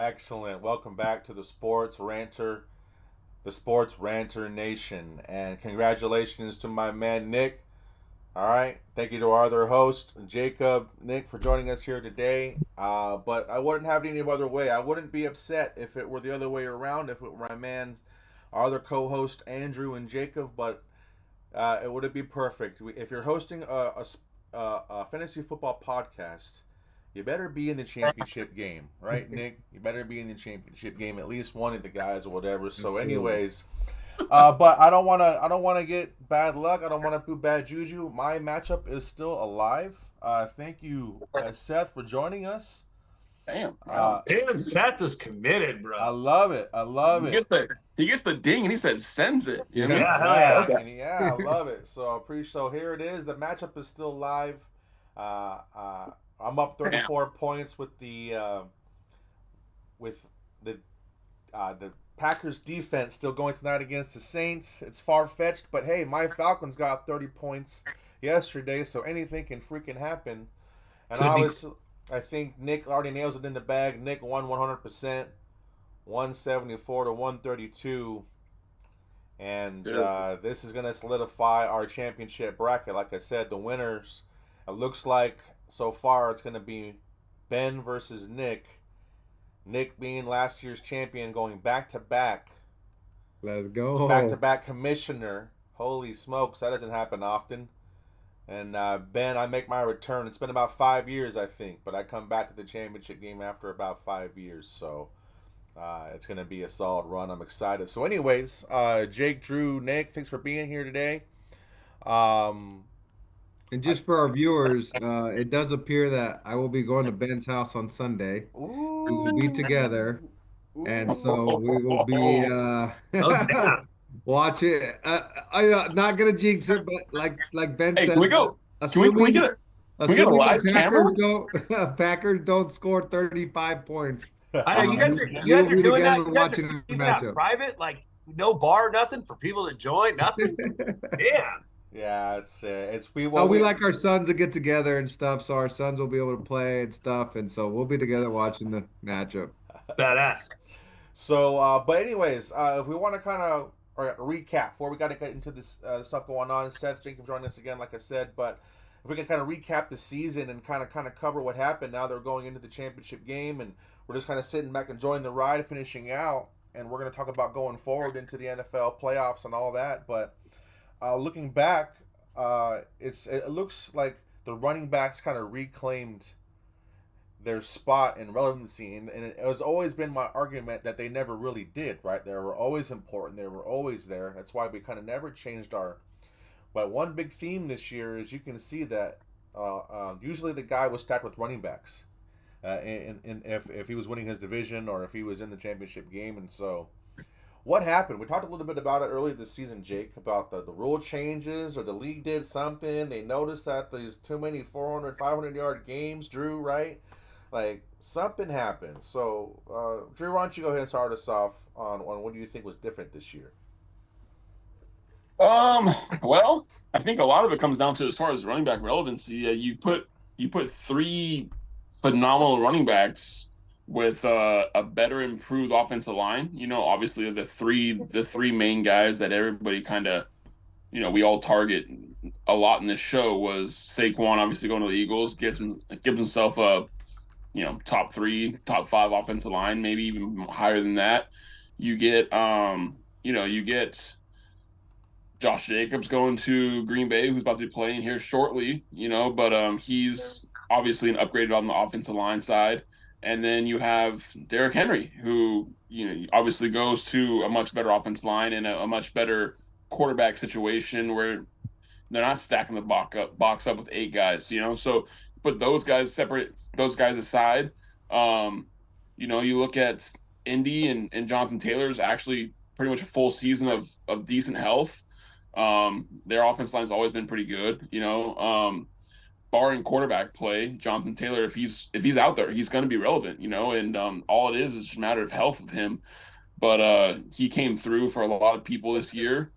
Excellent. Welcome back to the Sports Ranter Nation, and congratulations to my man Nick. All right, thank you to our other host Jacob, Nick, for joining us here today. But I wouldn't have it any other way. I wouldn't be upset if it were the other way around. If it were my man's, our other co-host Andrew and Jacob, but it would be perfect. If you're hosting a fantasy football podcast, you better be in the championship game, right, Nick? You better be in the championship game, at least one of the guys or whatever. So, anyways, but I don't wanna get bad luck. I don't want to do bad juju. My matchup is still alive. Thank you, Seth, for joining us. Damn. David Seth is committed, bro. I love it. I love He it. gets he gets the ding and he says sends it. You know what I mean? Yeah, hell yeah. Yeah, I love it. So I appreciate. So here it is. The matchup is still live. I'm up 34 points with with the the Packers defense still going tonight against the Saints. It's far fetched, but hey, my Falcons got 30 points yesterday, so anything can freaking happen. And I think Nick already nails it in the bag. Nick won 100%, 174 to 132. And this is going to solidify our championship bracket. Like I said, the winners, it looks like so far it's going to be Ben versus Nick. Nick being last year's champion, going back to back. Let's go. Back to back commissioner. Holy smokes, that doesn't happen often. And Ben, I make my return. It's been about 5 years, I think, but I come back to the championship game after about 5 years. So it's going to be a solid run. I'm excited. So anyways, Jake, Drew, Nick, thanks for being here today. And just for our viewers, it does appear that I will be going to Ben's house on Sunday. Ooh. We will be together, and so we will be watch it. I'm not gonna jinx it, but like Ben Hey, said, can we go? Can we get a live camera? Packers don't score 35 points. I know, you guys are doing that. You guys are keeping that private, like no bar, nothing for people to join, nothing. Damn. Yeah, it's we like our sons to get together and stuff, so our sons will be able to play and stuff, and so we'll be together watching the matchup. Badass. So, but anyways, if we want to kind of recap before we got to get into this stuff going on, Seth Jenkins joining us again, like I said, but if we can kind of recap the season and kind of cover what happened. Now they're going into the championship game, and we're just kind of sitting back enjoying the ride, finishing out, and we're going to talk about going forward into the NFL playoffs and all that, but. Looking back, it looks like the running backs kind of reclaimed their spot and relevancy, and it has always been my argument that they never really did, right? They were always important. They were always there. That's why we kind of never changed our... But one big theme this year is you can see that usually the guy was stacked with running backs, and if he was winning his division or if he was in the championship game, and so... What happened? We talked a little bit about it earlier this season, Jake, about the rule changes or the league did something. They noticed that there's too many 400, 500-yard games, Drew, right? Like, something happened. So, Drew, why don't you go ahead and start us off on what do you think was different this year? Well, I think a lot of it comes down to, as far as running back relevancy, you put three phenomenal running backs with a better improved offensive line. You know, obviously the three main guys that everybody kind of, you know, we all target a lot in this show was Saquon, obviously going to the Eagles, gives himself a, you know, top 3, top 5 offensive line, maybe even higher than that. You get you get Josh Jacobs going to Green Bay, who's about to be playing here shortly, you know, but he's obviously an upgrade on the offensive line side. And then you have Derrick Henry, who, you know, obviously goes to a much better offensive line and a much better quarterback situation where they're not stacking the box up with 8 guys, you know. So put separate those guys aside. You know, you look at Indy and Jonathan Taylor's actually pretty much a full season of decent health. Their offensive line's always been pretty good, you know. Barring quarterback play, Jonathan Taylor, if he's out there, he's going to be relevant, you know, and all it is just a matter of health with him. But he came through for a lot of people this year.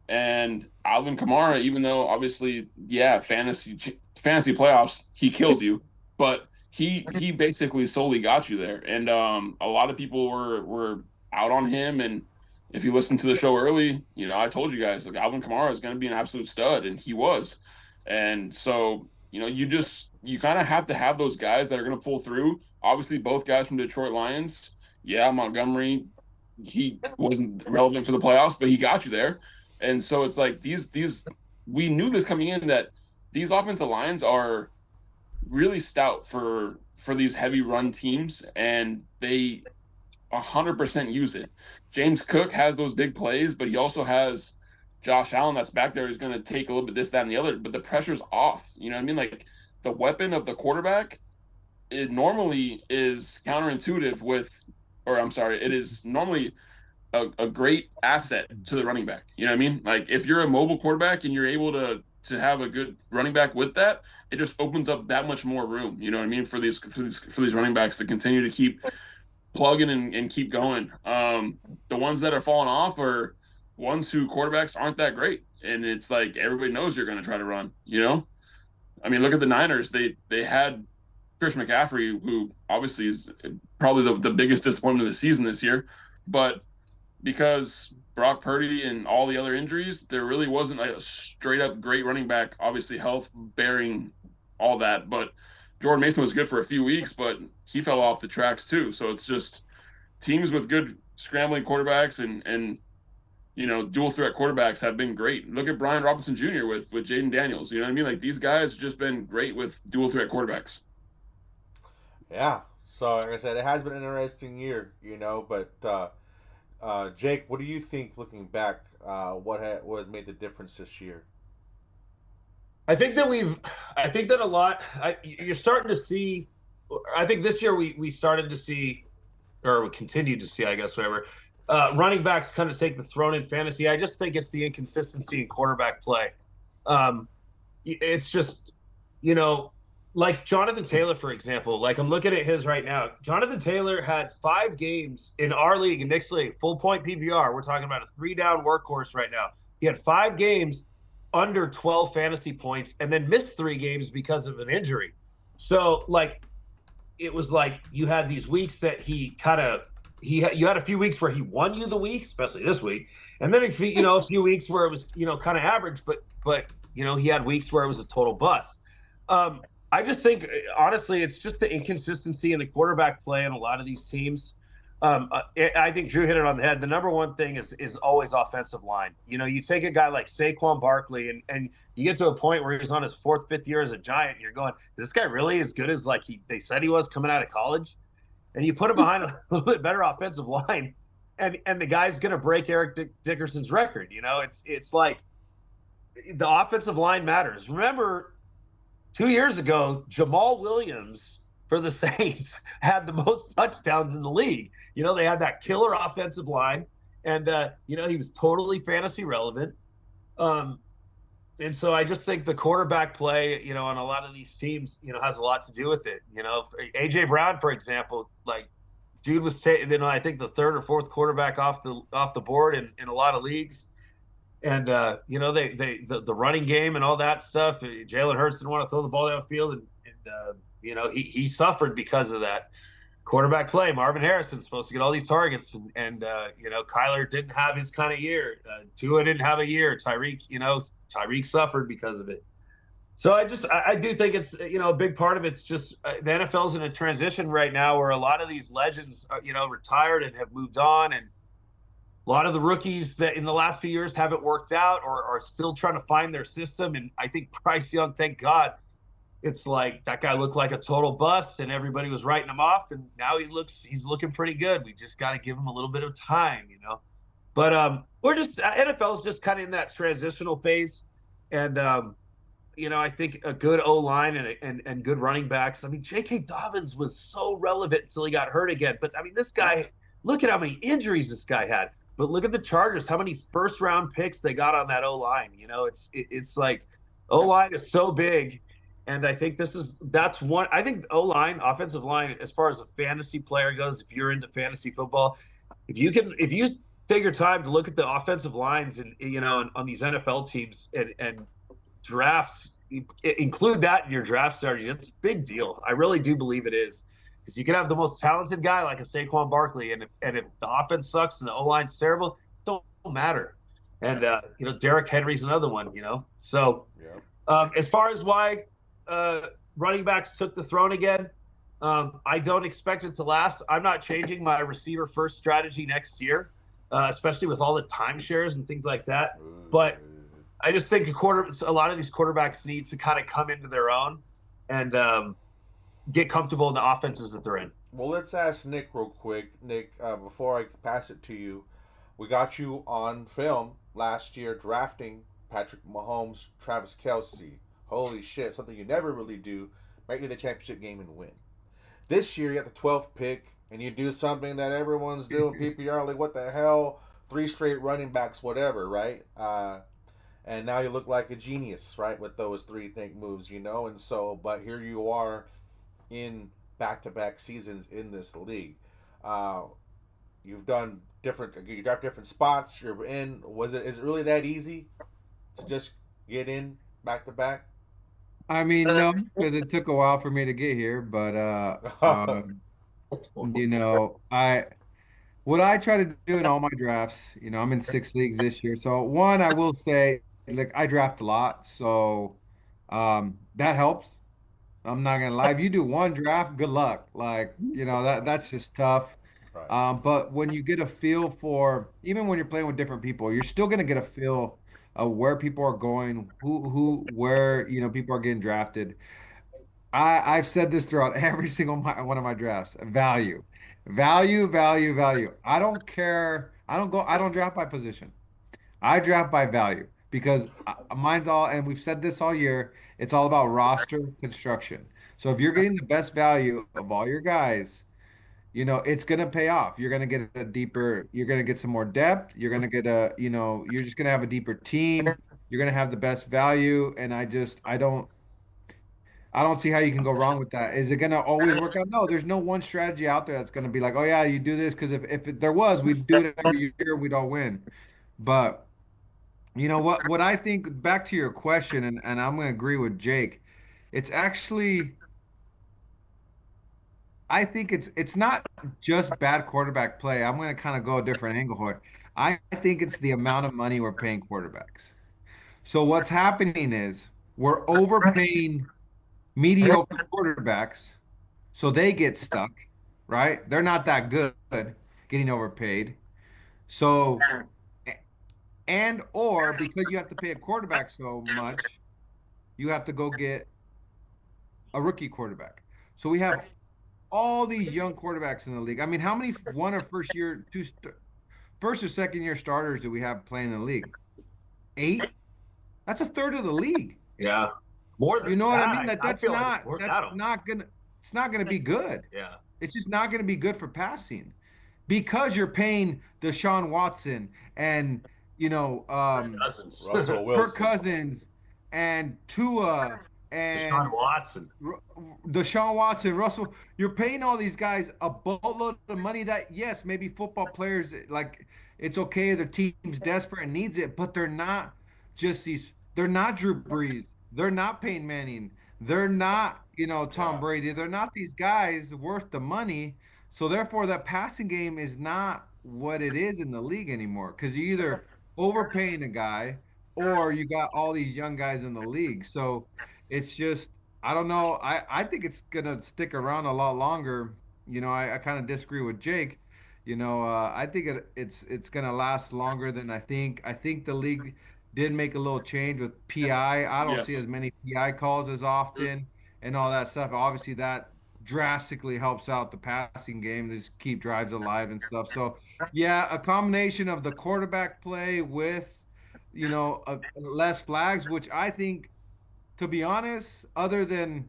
And Alvin Kamara, even though obviously, yeah, fantasy playoffs, he killed you, but he basically solely got you there. And a lot of people were out on him. And if you listen to the show early, I told you guys, like, Alvin Kamara is going to be an absolute stud, and he was. And so, you kind of have to have those guys that are going to pull through. Obviously, both guys from Detroit Lions. Yeah, Montgomery, he wasn't relevant for the playoffs, but he got you there. And so it's like these we knew this coming in, that these offensive lines are really stout for these heavy run teams, and they 100% use it. James Cook has those big plays, but he also has Josh Allen that's back there who's going to take a little bit this, that, and the other, but the pressure's off. You know what I mean? Like, the weapon of the quarterback, it normally is counterintuitive it is normally a great asset to the running back. You know what I mean? Like, if you're a mobile quarterback and you're able to have a good running back with that, it just opens up that much more room. You know what I mean? For these running backs to continue to keep plugging and keep going. The ones that are falling off are ones who quarterbacks aren't that great, and it's like everybody knows you're going to try to run. I mean, look at the Niners. They had Chris McCaffrey, who obviously is probably the biggest disappointment of the season this year, but because Brock Purdy and all the other injuries, there really wasn't a straight up great running back. Obviously, health bearing all that, but Jordan Mason was good for a few weeks, but he fell off the tracks too. So it's just teams with good scrambling quarterbacks and dual threat quarterbacks have been great. Look at Brian Robinson Jr. with Jaden Daniels. You know what I mean? Like, these guys have just been great with dual threat quarterbacks. Yeah. So, like I said, it has been an interesting year, but Jake, what do you think, looking back, what has made the difference this year? I think that a lot. You're starting to see. I think this year we started to see, or we continued to see, I guess, whatever. Running backs kind of take the throne in fantasy. I just think it's the inconsistency in quarterback play. It's just, like Jonathan Taylor, for example. Like, I'm looking at his right now. Jonathan Taylor had 5 games in our league, in Nick's league, full point PPR. We're talking about a 3-down workhorse right now. He had 5 games under 12 fantasy points, and then missed 3 games because of an injury. So, like, it was like you had these weeks that you had a few weeks where he won you the week, especially this week, and then a few weeks where it was kind of average, but he had weeks where it was a total bust. I just think, honestly, it's just the inconsistency in the quarterback play in a lot of these teams. I think Drew hit it on the head. The number one thing is always offensive line. You take a guy like Saquon Barkley, and you get to a point where he's on his 4th, 5th year as a Giant, and you're going, is this guy really as good as they said he was coming out of college? And you put him behind a little bit better offensive line, and the guy's going to break Eric Dickerson's record. It's like the offensive line matters. Remember, 2 years ago, Jamal Williams for the Saints had the most touchdowns in the league. They had that killer offensive line, and he was totally fantasy relevant. And so I just think the quarterback play, on a lot of these teams, has a lot to do with it. AJ Brown, for example, like, dude was I think the 3rd or 4th quarterback off the board in a lot of leagues. And the running game and all that stuff. Jalen Hurts didn't want to throw the ball downfield, and he suffered because of that quarterback play. Marvin Harrison's supposed to get all these targets, and Kyler didn't have his kind of year. Tua didn't have a year. Tyreek suffered because of it. So I do think it's a big part of it's just the NFL's in a transition right now where a lot of these legends are, retired and have moved on, and a lot of the rookies that in the last few years haven't worked out or are still trying to find their system. And I think Bryce Young, thank God, it's like that guy looked like a total bust and everybody was writing him off. And now he's looking pretty good. We just got to give him a little bit of time, But NFL is just kind of in that transitional phase. And, I think a good O-line and good running backs. I mean, J.K. Dobbins was so relevant until he got hurt again. But, I mean, this guy, look at how many injuries this guy had. But look at the Chargers, how many first-round picks they got on that O-line. It's like O-line is so big, and I think that's one. I think O-line, offensive line, as far as a fantasy player goes, if you're into fantasy football, if you take your time to look at the offensive lines and on these NFL teams and drafts include that in your draft strategy. It's a big deal. I really do believe it is, because you can have the most talented guy like a Saquon Barkley, and if the offense sucks and the O line's terrible, it don't matter. And Derrick Henry's another one. So as far as why running backs took the throne again, I don't expect it to last. I'm not changing my receiver first strategy next year, especially with all the timeshares and things like that. But I just think a lot of these quarterbacks need to kind of come into their own and get comfortable in the offenses that they're in. Well, let's ask Nick real quick. Nick, before I pass it to you, we got you on film last year drafting Patrick Mahomes, Travis Kelce. Holy shit, something you never really do. Make it the championship game and win. This year, you got the 12th pick, and you do something that everyone's doing. PPR, like, what the hell? 3 straight running backs, whatever, right? And now you look like a genius, right, with those 3 moves, And so, but here you are in back-to-back seasons in this league. You've done you draft different spots. You're in. Is it really that easy to just get in back-to-back? I mean, no, because it took a while for me to get here, but what I try to do in all my drafts, I'm in 6 leagues this year. So one, I will say, like, I draft a lot, so that helps. I'm not gonna lie. If you do one draft, good luck. Like, that's just tough. Right. But when you get a feel for, even when you're playing with different people, you're still gonna get a feel of where people are going, where people are getting drafted. I've said this throughout every single one of my drafts. Value, value, value, value. I don't care. I don't draft by position. I draft by value because mine's all, and we've said this all year, it's all about roster construction. So if you're getting the best value of all your guys, it's going to pay off. You're going to get you're going to get some more depth. You're going to get you're just going to have a deeper team. You're going to have the best value. And I don't see how you can go wrong with that. Is it going to always work out? No, there's no one strategy out there that's going to be like, oh yeah, you do this. Because if there was, we'd do it every year. We'd all win. But you know what I think, back to your question, and I'm going to agree with Jake. It's actually, I think it's not just bad quarterback play. I'm going to kind of go a different angle here. I think it's the amount of money we're paying quarterbacks. So what's happening is we're overpaying mediocre quarterbacks, so they get stuck, right? They're not that good, getting overpaid. So, and or because you have to pay a quarterback so much, you have to go get a rookie quarterback. So we have all these young quarterbacks in the league. I mean, how many one or first or second year starters do we have playing in the league? 8? That's a third of the league. Yeah. More than You know what that. I mean? That's feel like not it's more than that's that. not gonna be good. Yeah. It's just not gonna be good for passing because you're paying Deshaun Watson and Cousins. Russell Kirk Wilson. Cousins and Tua Deshaun and Watson. Deshaun Watson, Russell. You're paying all these guys a boatload of money that, yes, maybe football players, like, it's okay, their team's desperate and needs it, but they're not Drew Brees. They're not Peyton Manning. They're not, Tom Brady. They're not these guys worth the money. So therefore, that passing game is not what it is in the league anymore, because you either overpaying a guy or you got all these young guys in the league. So it's just, I don't know. I think it's gonna stick around a lot longer. I kind of disagree with Jake. I think it's gonna last longer than I think. I think the league did make a little change with PI. I don't see Yes. as many PI calls as often and all that stuff. Obviously, that drastically helps out the passing game, just keep drives alive and stuff. So, yeah, a combination of the quarterback play with, less flags, which I think, to be honest, other than,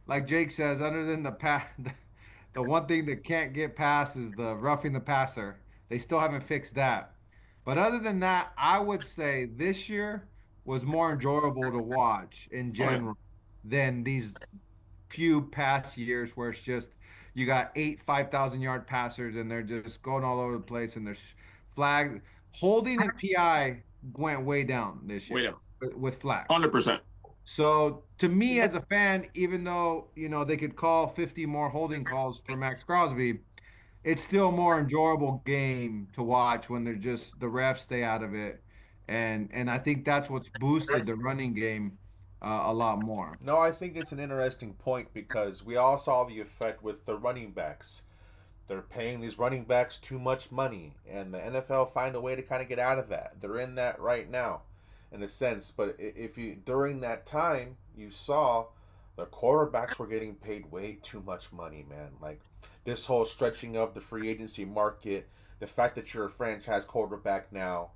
like Jake says, other than the one thing that can't get past is the roughing the passer. They still haven't fixed that. But other than that, I would say this year was more enjoyable to watch in Oh, yeah. general than these few past years where it's just you got 5,000 yard passers and they're just going all over the place, and there's holding and PI went way down this Way year down. with flags. 100%. So to me as a fan, even though, they could call 50 more holding calls for Max Crosby, it's still a more enjoyable game to watch when there's just the refs stay out of it. And I think that's what's boosted the running game a lot more. No, I think it's an interesting point because we all saw the effect with the running backs. They're paying these running backs too much money, and the NFL find a way to kind of get out of that. They're in that right now, in a sense. But if you during that time you saw the quarterbacks were getting paid way too much money, man. Like this whole stretching of the free agency market, the fact that you're a franchise quarterback now,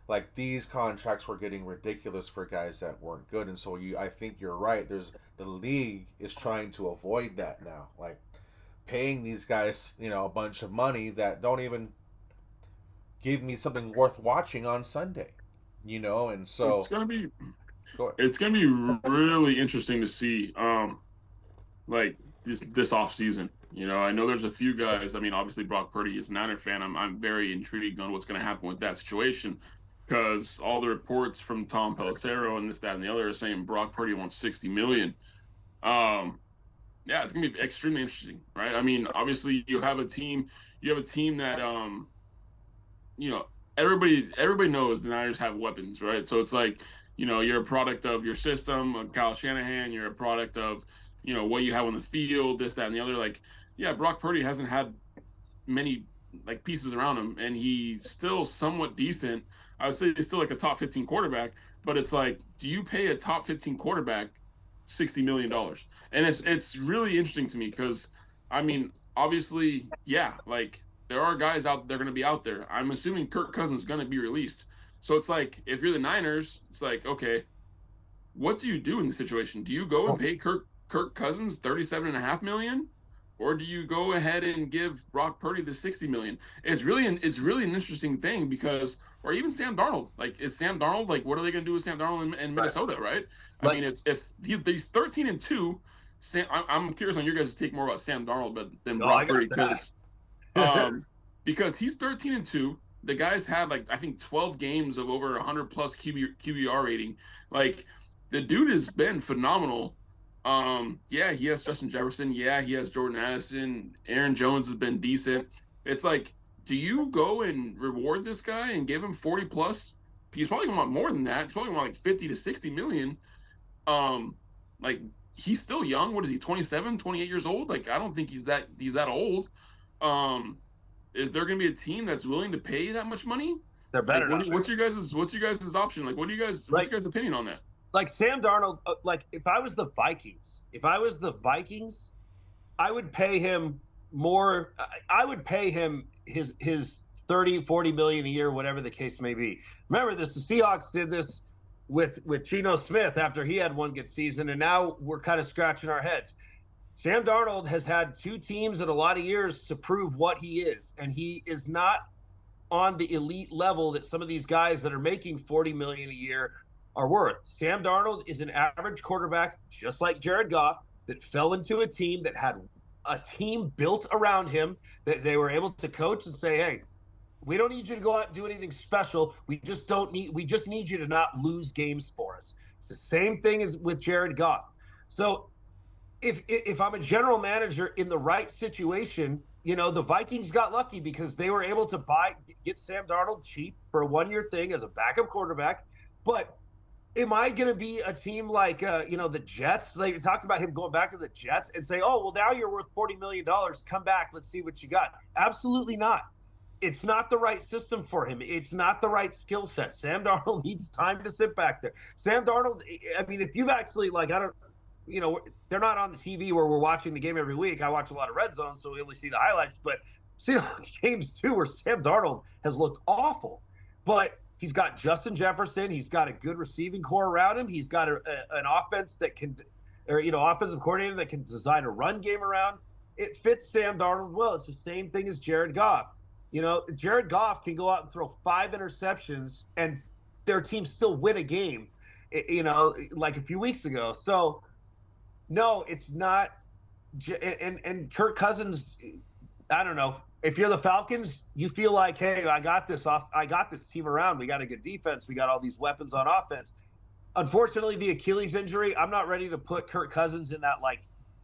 like these contracts were getting ridiculous for guys that weren't good, and so I think you're right. The league is trying to avoid that now, like paying these guys, a bunch of money that don't even give me something worth watching on Sunday, and so It's gonna be go ahead. it's gonna be really interesting to see, like this off season. I know there's a few guys. I mean, obviously Brock Purdy is a Niner fan. I'm very intrigued on what's going to happen with that situation because all the reports from Tom Pelissero and this, that, and the other are saying Brock Purdy wants $60 million. Yeah, it's gonna be extremely interesting, right? I mean, obviously you have a team that everybody knows the Niners have weapons, right? So it's like, you're a product of your system, Kyle Shanahan, you're a product of, what you have on the field, this, that, and the other. Like, yeah, Brock Purdy hasn't had many like pieces around him, and he's still somewhat decent. I would say he's still like a top 15 quarterback, but it's like, do you pay a top 15 quarterback $60 million? And it's really interesting to me because, I mean, obviously, yeah, like there are guys out there going to be out there. I'm assuming Kirk Cousins is going to be released. So it's like, if you're the Niners, it's like, okay, what do you do in the situation? Do you go and pay Kirk Cousins $37.5 million? Or do you go ahead and give Brock Purdy the $60 million? It's really an interesting thing because, or even Sam Darnold. Like, is Sam Darnold, like, what are they going to do with Sam Darnold in Minnesota, right? I mean, if he's 13-2, I'm curious on your guys' take more about Sam Darnold than Brock Purdy because he's 13-2. The guy's had like I think 12 games of over 100 plus QBR rating. Like, the dude has been phenomenal. Yeah, he has Justin Jefferson. Yeah, he has Jordan Addison. Aaron Jones has been decent. It's like, do you go and reward this guy and give him 40 plus? He's probably gonna want more than that. He's probably gonna want like 50 to 60 million. Like, he's still young. What is he, 27, 28 years old? Like, I don't think he's that old. Is there gonna be a team that's willing to pay that much money? They're better. Like, what's your guys' option? Like, what's your guys' opinion on that? Like Sam Darnold, like if I was the Vikings, I would pay him more. I would pay him his 30-40 million a year, whatever the case may be. Remember this, the Seahawks did this with Geno Smith after he had one good season, and now we're kind of scratching our heads. Sam Darnold has had two teams in a lot of years to prove what he is, and he is not on the elite level that some of these guys that are making 40 million a year are worth. Sam Darnold is an average quarterback, just like Jared Goff, that fell into a team that had a team built around him that they were able to coach and say, hey, we don't need you to go out and do anything special. We just need you to not lose games for us. It's the same thing as with Jared Goff. So if I'm a general manager in the right situation, the Vikings got lucky because they were able to get Sam Darnold cheap for a one-year thing as a backup quarterback. But am I going to be a team like, the Jets? Like, it talks about him going back to the Jets and say, oh, well, now you're worth $40 million. Come back. Let's see what you got. Absolutely not. It's not the right system for him. It's not the right skill set. Sam Darnold needs time to sit back there. Sam Darnold, I mean, if you've actually, like, they're not on the TV where we're watching the game every week. I watch a lot of Red Zone, so we only see the highlights. But see games, too, where Sam Darnold has looked awful. But he's got Justin Jefferson. He's got a good receiving core around him. He's got an offense that can, offensive coordinator that can design a run game around. It fits Sam Darnold well. It's the same thing as Jared Goff. Jared Goff can go out and throw 5 interceptions and their team still win a game, like a few weeks ago. So, no, it's not. And Kirk Cousins, I don't know. If you're the Falcons, you feel like, hey, I got this team around. We got a good defense. We got all these weapons on offense. unfortunately, the Achilles injury, I'm not ready to put Kirk Cousins in that like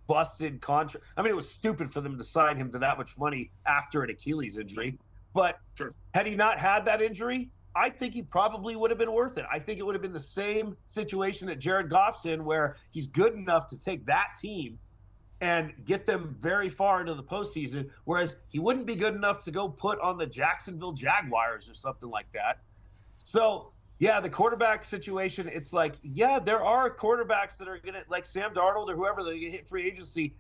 busted contract. I mean, it was stupid for them to sign him to that much money after an Achilles injury. But Sure. had he not had that injury, I think he probably would have been worth it. I think it would have been the same situation that Jared Goff's in, where he's good enough to take that team and get them very far into the postseason, whereas he wouldn't be good enough to go put on the Jacksonville Jaguars or something like that. So, yeah, the quarterback situation, it's like, yeah, there are quarterbacks that are going to, like Sam Darnold or whoever, that hit free agency.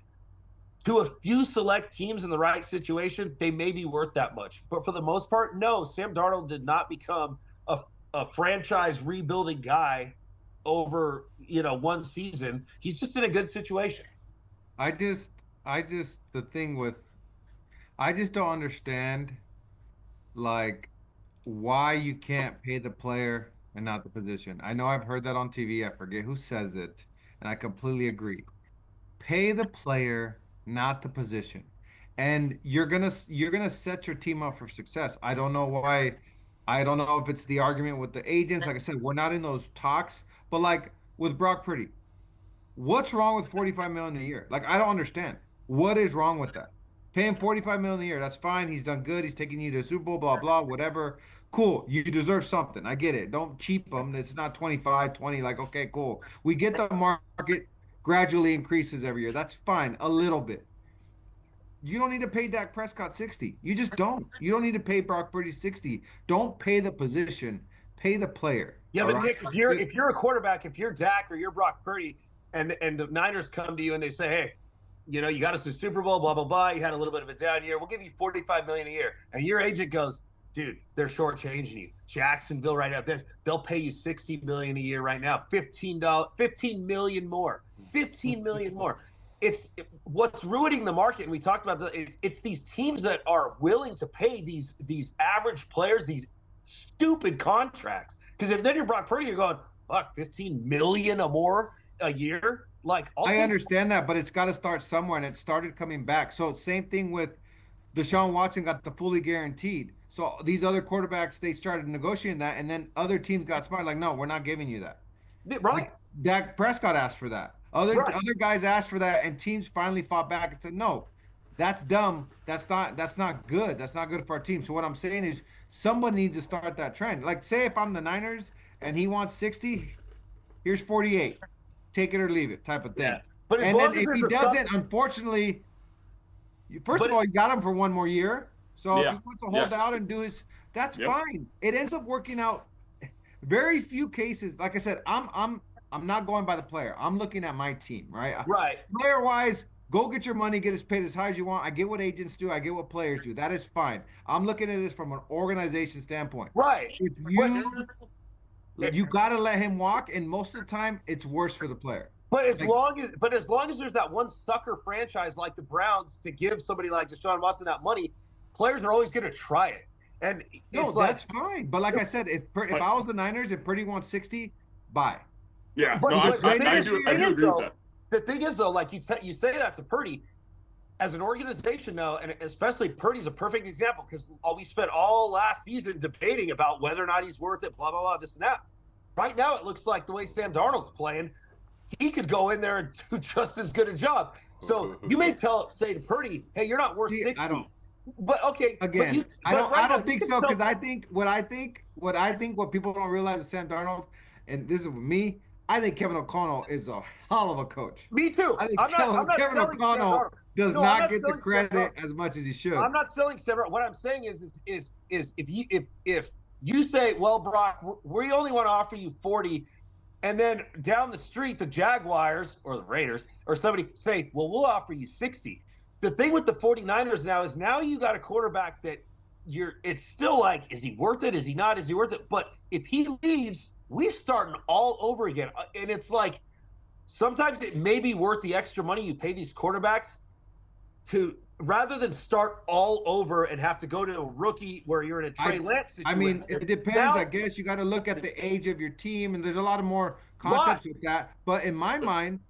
To a few select teams in the right situation, they may be worth that much. But for the most part, no, Sam Darnold did not become a franchise rebuilding guy over, one season. He's just in a good situation. I just the thing with, I just don't understand, like, why you can't pay the player and not the position. I know I've heard that on TV. I forget who says it, and I completely agree. Pay the player, not the position, and you're gonna set your team up for success. I don't know why. I don't know if it's the argument with the agents. Like I said, we're not in those talks. But like with Brock Purdy, what's wrong with 45 million a year? Like, I don't understand. What is wrong with that? Pay him 45 million a year. That's fine. He's done good. He's taking you to the Super Bowl, blah, blah, whatever. Cool. You deserve something. I get it. Don't cheap him. It's not 25, 20. Like, okay, cool. We get the market gradually increases every year. That's fine. A little bit. You don't need to pay Dak Prescott 60. You just don't. You don't need to pay Brock Purdy 60. Don't pay the position. Pay the player. Yeah, but Nick, if you're a quarterback, if you're Dak or you're Brock Purdy, and the Niners come to you and they say, hey, you got us to the Super Bowl, blah, blah, blah. You had a little bit of a down year. We'll give you $45 million a year. And your agent goes, dude, they're shortchanging you. Jacksonville right out there, they'll pay you $60 million a year right now. $15 million more. $15 million more. It's what's ruining the market. And we talked about it's these teams that are willing to pay these average players these stupid contracts. Because if then you're Brock Purdy, you're going, fuck, $15 million or more a year. Like, I understand that, but it's got to start somewhere, and it started coming back. So same thing with Deshaun Watson got the fully guaranteed. So these other quarterbacks, they started negotiating that, and then other teams got smart, like, no, we're not giving you that. Right. Like, Dak Prescott asked for that. Other guys asked for that, and teams finally fought back and said, no, that's dumb. That's not good. That's not good for our team. So what I'm saying is someone needs to start that trend. Like, say if I'm the Niners and he wants 60, here's 48. Take it or leave it type of thing. Yeah. But and then if he doesn't, unfortunately, first of all, you got him for one more year. So if he wants to hold out and do his, that's fine. It ends up working out. Very few cases. Like I said, I'm not going by the player. I'm looking at my team, right? Right. Player wise, go get your money, get as paid as high as you want. I get what agents do. I get what players do. That is fine. I'm looking at this from an organization standpoint. Right. If you got to let him walk, and most of the time, it's worse for the player. But as long as there's that one sucker franchise like the Browns to give somebody like Deshaun Watson that money, players are always going to try it. And that's fine. But like I said, if I was the Niners, if Purdy wants 60, bye. Yeah, I do agree with that. The thing is, though, like you say that to Purdy, as an organization now, and especially Purdy's a perfect example because we spent all last season debating about whether or not he's worth it, blah, blah, blah, this and that. Right now, it looks like the way Sam Darnold's playing, he could go in there and do just as good a job. So you may say to Purdy, hey, you're not worth 60. I don't. But okay. Again, I don't think so, because what people don't realize is Sam Darnold, and this is with me, I think Kevin O'Connell is a hell of a coach. Me too. I think Kevin O'Connell does not get the credit as much as he should. I'm not selling Sam. What I'm saying is if you say, well, Brock, we only want to offer you 40, and then down the street, the Jaguars or the Raiders or somebody say, well, we'll offer you 60. The thing with the 49ers now is you got a quarterback that it's still like, is he worth it? Is he not? Is he worth it? But if he leaves, we're starting all over again. And it's like, sometimes it may be worth the extra money you pay these quarterbacks to, rather than start all over and have to go to a rookie where you're in a Trey Lance situation. I mean, it depends. I guess you got to look at the age of your team, and there's a lot of more concepts with that. But in my mind,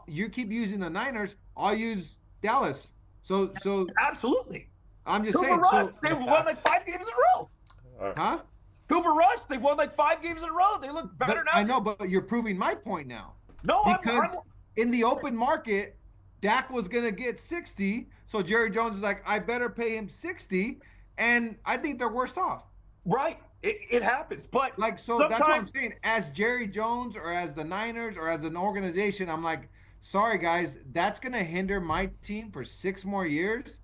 you keep using the Niners, I'll use Dallas. So absolutely. I'm just saying. They won like 5 games in a row. Huh? Cooper Rush, they won like 5 games in a row. They look better now. I know, but you're proving my point now. No, because in the open market, Dak was gonna get 60, so Jerry Jones is like, I better pay him 60, and I think they're worse off. Right. It happens, but like, so that's what I'm saying. As Jerry Jones or as the Niners or as an organization, I'm like, sorry guys, that's gonna hinder my team for 6 more years,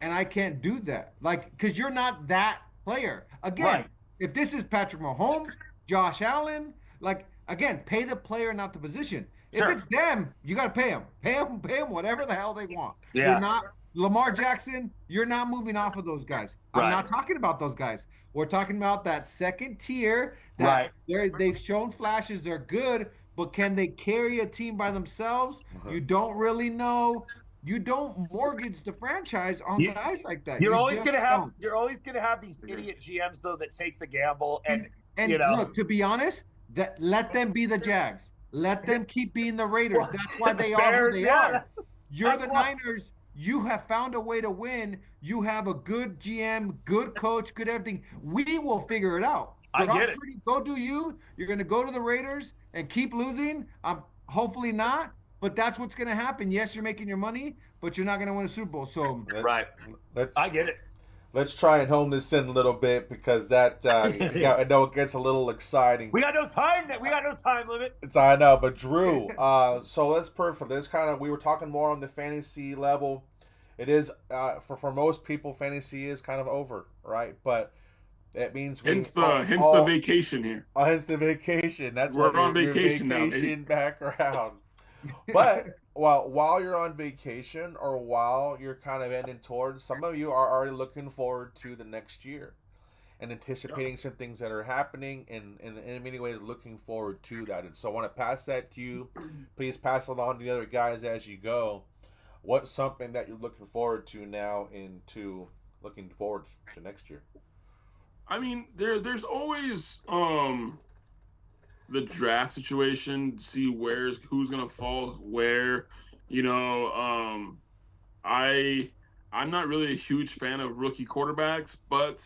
and I can't do that. Like, because you're not that player. Again, right. If this is Patrick Mahomes, Josh Allen, like, again, pay the player, not the position. Sure. If it's them, you got to pay them. Pay them whatever the hell they want. Yeah. You're not Lamar Jackson. You're not moving off of those guys. I'm not talking about those guys. We're talking about that second tier that they've shown flashes. They're good, but can they carry a team by themselves? You don't really know. You don't mortgage the franchise on guys like that. You're always gonna have these idiot GMs though that take the gamble and look, to be honest, let them be the Jags. Let them keep being the Raiders. That's why they are who they are. You're the Niners. You have found a way to win. You have a good GM, good coach, good everything. We will figure it out. I get it. Go do you. You're going to go to the Raiders and keep losing. Hopefully not, but that's what's going to happen. Yes, you're making your money, but you're not going to win a Super Bowl. So I get it. Let's try and hone this in a little bit because that I know it gets a little exciting. We got no time. We got no time limit. I know, but Drew. So that's perfect. This kind of, we were talking more on the fantasy level. It is for most people, fantasy is kind of over, right? But it means hence the vacation here. Hence the vacation. That's we're on vacation now. Background. But while you're on vacation or while you're kind of ending towards, some of you are already looking forward to the next year and anticipating some things that are happening and in many ways looking forward to that. And so I want to pass that to you. Please pass it on to the other guys as you go. What's something that you're looking forward to now into looking forward to next year? I mean, there's always the draft situation, see who's gonna fall where. I'm not really a huge fan of rookie quarterbacks, but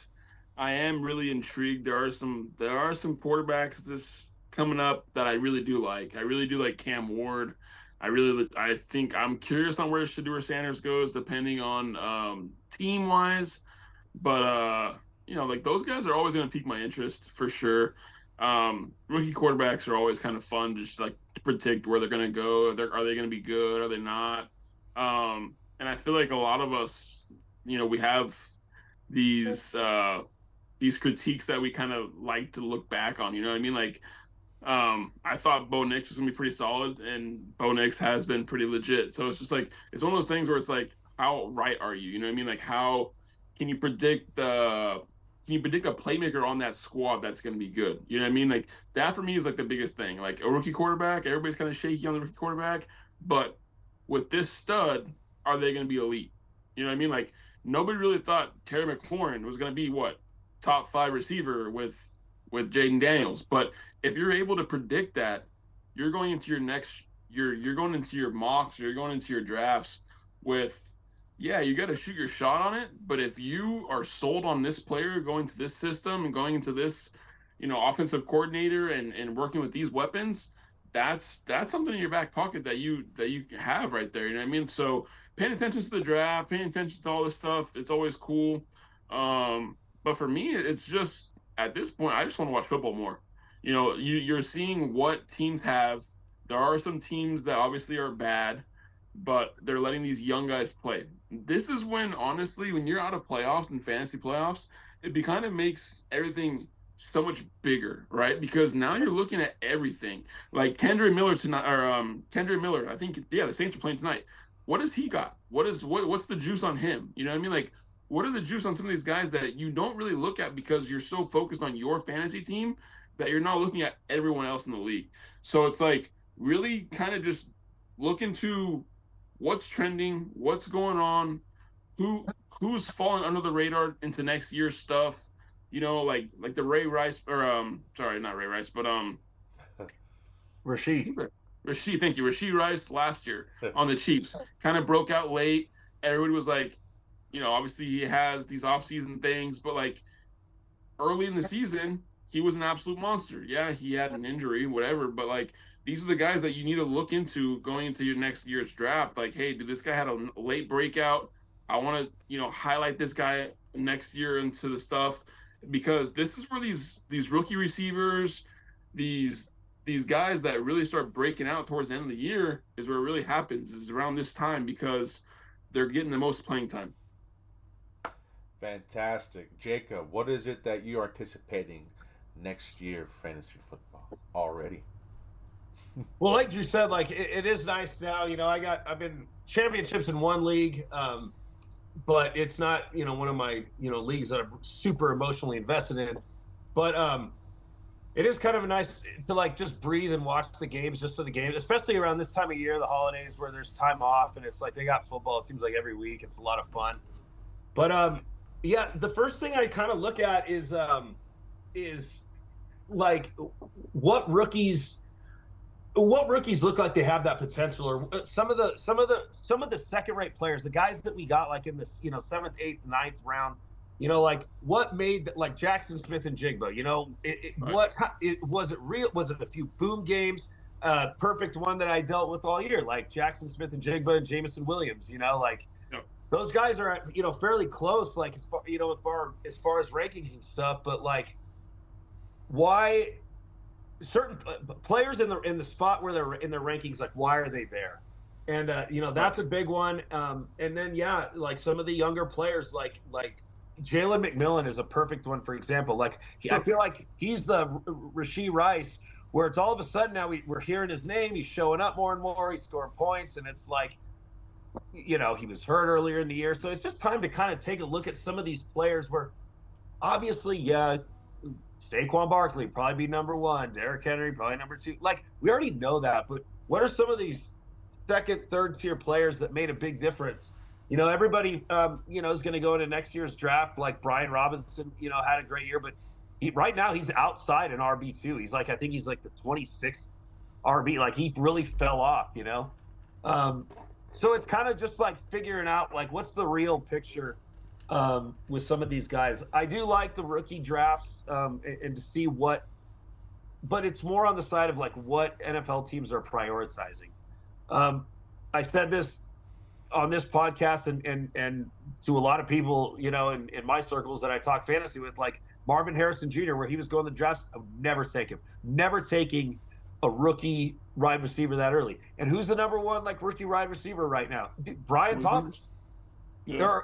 I am really intrigued. There are some quarterbacks this coming up that I really do like. I really do like Cam Ward. I think I'm curious on where Shedeur Sanders goes, depending on team wise. But like those guys are always going to pique my interest for sure. Rookie quarterbacks are always kind of fun, just like to predict where they're going to go. Are they going to be good? Are they not? And I feel like a lot of us, we have these critiques that we kind of like to look back on. You know what I mean? Like, I thought Bo Nix was gonna be pretty solid, and Bo Nix has been pretty legit. So it's just like it's one of those things where it's like, how right are you? You know what I mean? Like, how can you predict a playmaker on that squad that's gonna be good? You know what I mean? Like that for me is like the biggest thing. Like a rookie quarterback, everybody's kind of shaky on the rookie quarterback, but with this stud, are they gonna be elite? You know what I mean? Like nobody really thought Terry McLaurin was gonna be top 5 receiver with Jaden Daniels. But if you're able to predict that, you're going into your you're going into your mocks, or you're going into your drafts with, you got to shoot your shot on it. But if you are sold on this player going to this system and going into this, offensive coordinator and working with these weapons, that's something in your back pocket that you have right there. You know what I mean? So paying attention to the draft, paying attention to all this stuff, it's always cool. But for me, it's just, at this point, I just want to watch football more. You're seeing what teams have. There are some teams that obviously are bad, but they're letting these young guys play. This is when, honestly, when you're out of playoffs and fantasy playoffs, it kind of makes everything so much bigger, right? Because now you're looking at everything. Like Kendrick Miller tonight, or Kendrick Miller, I think, the Saints are playing tonight. What does he got? What's the juice on him? You know what I mean? Like, what are the juice on some of these guys that you don't really look at because you're so focused on your fantasy team that you're not looking at everyone else in the league? So it's like really kind of just look into what's trending, what's going on, who's falling under the radar into next year's stuff. Like the Ray Rice, or sorry, not Ray Rice, but Rashid, thank you, Rashid Rice last year on the Chiefs kind of broke out late. Everybody was like, obviously he has these off-season things, but like early in the season, he was an absolute monster. Yeah, he had an injury, whatever, but like these are the guys that you need to look into going into your next year's draft. Like, hey, did this guy had a late breakout? I want to, highlight this guy next year into the stuff because this is where these rookie receivers, these guys that really start breaking out towards the end of the year is where it really happens. Is around this time because they're getting the most playing time. Fantastic. Jacob, what is it that you are anticipating next year for fantasy football already? Well, like you said, like it is nice now. I've been championships in one league, but it's not one of my leagues that I'm super emotionally invested in. But it is kind of nice to like just breathe and watch the games just for the games, especially around this time of year, the holidays where there's time off and it's like they got football. It seems like every week. It's a lot of fun. But yeah, the first thing I kind of look at is like what rookies look like they have that potential, or some of the second-rate players, the guys that we got like in this 7th, 8th, 9th round, like what made like Jackson Smith and Jigba, was it real? Was it a few boom games? Perfect one that I dealt with all year, like Jackson Smith and Jigba and Jameson Williams, like. Those guys are, fairly close, like as far as rankings and stuff. But like, why certain players in the spot where they're in their rankings, like why are they there? And that's a big one. And then like some of the younger players, like Jalen McMillan is a perfect one, for example. Like I feel like he's the Rashee Rice, where it's all of a sudden now we're hearing his name, he's showing up more and more, he's scoring points, and it's like. He was hurt earlier in the year. So it's just time to kind of take a look at some of these players where obviously, Saquon Barkley probably be number 1, Derrick Henry probably number 2. Like we already know that, but what are some of these second, third tier players that made a big difference? Everybody, is going to go into next year's draft. Like Brian Robinson, had a great year, but right now he's outside an RB2. He's like, I think he's like the 26th RB. Like he really fell off, So it's kind of just like figuring out like what's the real picture with some of these guys. I do like the rookie drafts and to see but it's more on the side of like what NFL teams are prioritizing. I said this on this podcast and to a lot of people, in my circles that I talk fantasy with, like Marvin Harrison Jr., where he was going to the drafts, I would never take him. Never taking a rookie wide receiver that early. And who's the number 1 like rookie wide receiver right now? Brian Thomas. Yeah.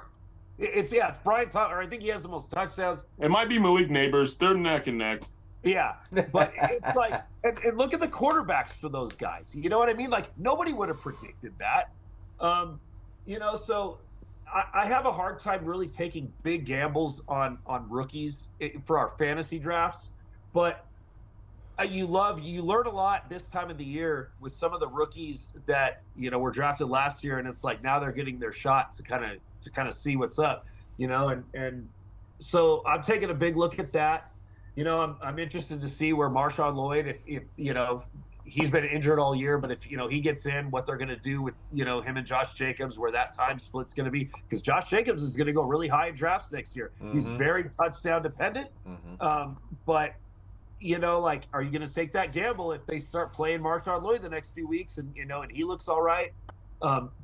It's Brian Thomas, or I think he has the most touchdowns. It might be Malik Neighbors. They're neck and neck. Yeah, but it's like, and look at the quarterbacks for those guys. You know what I mean? Like nobody would have predicted that. So I have a hard time really taking big gambles on rookies for our fantasy drafts, but. You learn a lot this time of the year with some of the rookies that were drafted last year, and it's like now they're getting their shot to kind of see what's up, and so I'm taking a big look at that. I'm interested to see where Marshawn Lloyd, if he's been injured all year, but if he gets in, what they're going to do with him and Josh Jacobs, where that time split's going to be, because Josh Jacobs is going to go really high in drafts next year. Mm-hmm. He's very touchdown dependent, but. Like, are you going to take that gamble if they start playing Marshawn Lloyd the next few weeks and he looks all right?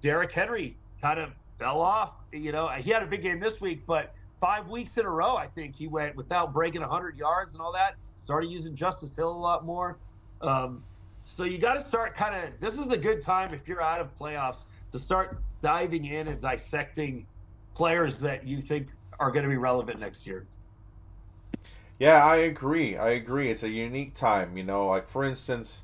Derrick Henry kind of fell off. He had a big game this week, but 5 weeks in a row, I think he went without breaking 100 yards and all that. Started using Justice Hill a lot more. So you got to start this is a good time if you're out of playoffs to start diving in and dissecting players that you think are going to be relevant next year. Yeah, I agree. It's a unique time, like for instance,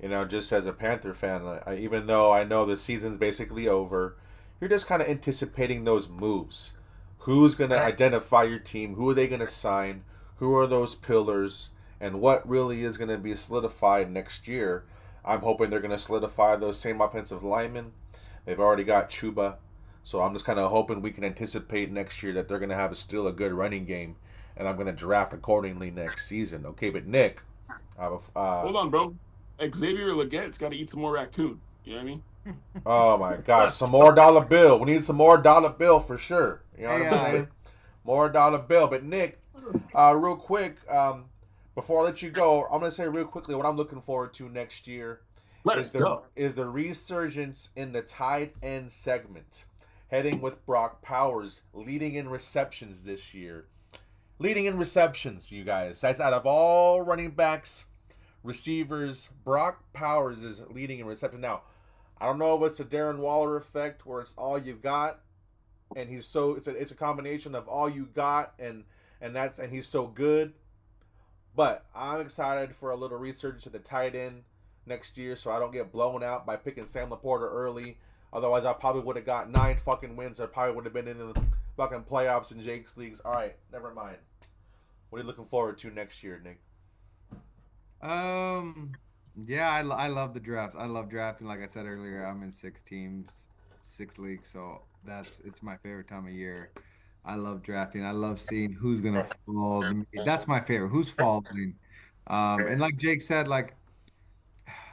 just as a Panther fan, even though I know the season's basically over, you're just kind of anticipating those moves. Who's going to identify your team? Who are they going to sign? Who are those pillars? And what really is going to be solidified next year? I'm hoping they're going to solidify those same offensive linemen. They've already got Chuba. So I'm just kind of hoping we can anticipate next year that they're going to have still a good running game. And I'm going to draft accordingly next season. Okay, but Nick. Hold on, bro. Xavier Legette's got to eat some more raccoon. You know what I mean? Oh, my gosh. Some more dollar bill. We need some more dollar bill for sure. You know what I'm saying? More dollar bill. But, Nick, real quick, before I let you go, I'm gonna say real quickly what I'm looking forward to next year Let's go. is the resurgence in the tight end segment, heading with Brock Powers leading in receptions this year. Leading in receptions, you guys. That's out of all running backs, receivers. Brock Powers is leading in reception. Now, I don't know if it's a Darren Waller effect where it's all you got, and it's a combination of all you got and he's so good. But I'm excited for a little resurgence at the tight end next year, so I don't get blown out by picking Sam Laporta early. Otherwise, I probably would have got 9 fucking wins. I probably would have been in the fucking playoffs in Jake's leagues. All right, never mind. What are you looking forward to next year, Nick? Yeah, I love the draft. I love drafting. Like I said earlier, I'm in 6 teams, 6 leagues, so it's my favorite time of year. I love drafting. I love seeing who's gonna fall to me. That's my favorite. Who's falling? And like Jake said, like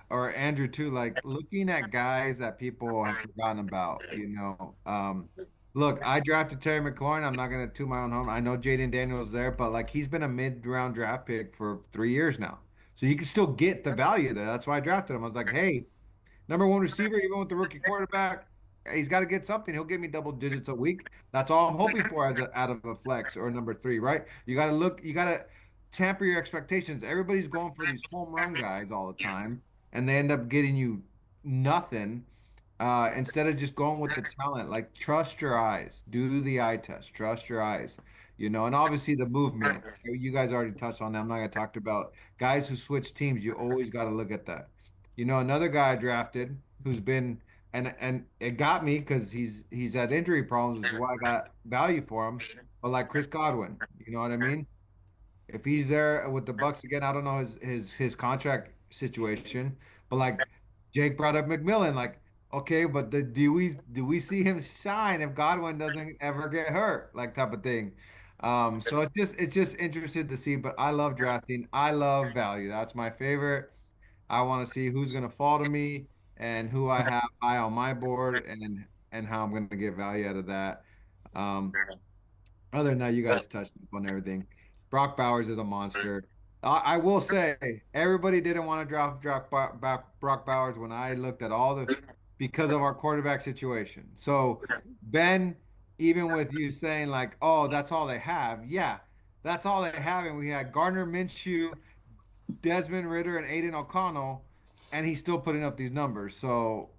or Andrew too, like looking at guys that people have forgotten about, Look, I drafted Terry McLaurin. I'm not gonna toot my own horn. I know Jaden Daniels there, but like he's been a mid-round draft pick for 3 years now. So you can still get the value there. That's why I drafted him. I was like, hey, number one receiver, even with the rookie quarterback, he's got to get something. He'll give me double digits a week. That's all I'm hoping for out of a flex or number 3, right? You got to tamper your expectations. Everybody's going for these home run guys all the time, and they end up getting you nothing. Instead of just going with the talent, like trust your eyes, do the eye test, trust your eyes, and obviously the movement. You guys already touched on that. I'm not gonna talk about guys who switch teams. You always got to look at that. Another guy I drafted who's been and it got me because he's had injury problems, which is why I got value for him. But like Chris Godwin, you know what I mean? If he's there with the Bucks again, I don't know his contract situation, but like Jake brought up McMillan, like okay, but do we see him shine if Godwin doesn't ever get hurt, like type of thing. So it's just interested to see, but I love drafting. I love value. That's my favorite. I want to see who's going to fall to me and who I have high on my board and how I'm going to get value out of that. Um, Other than that, you guys touched on everything. Brock Bowers is a monster. I will say everybody didn't want to draft Brock Bowers when I looked at all the because of our quarterback situation. So Ben, even with you saying like, oh, that's all they have. Yeah, that's all they have. And we had Gardner Minshew, Desmond Ritter, and Aiden O'Connell, and he's still putting up these numbers. So,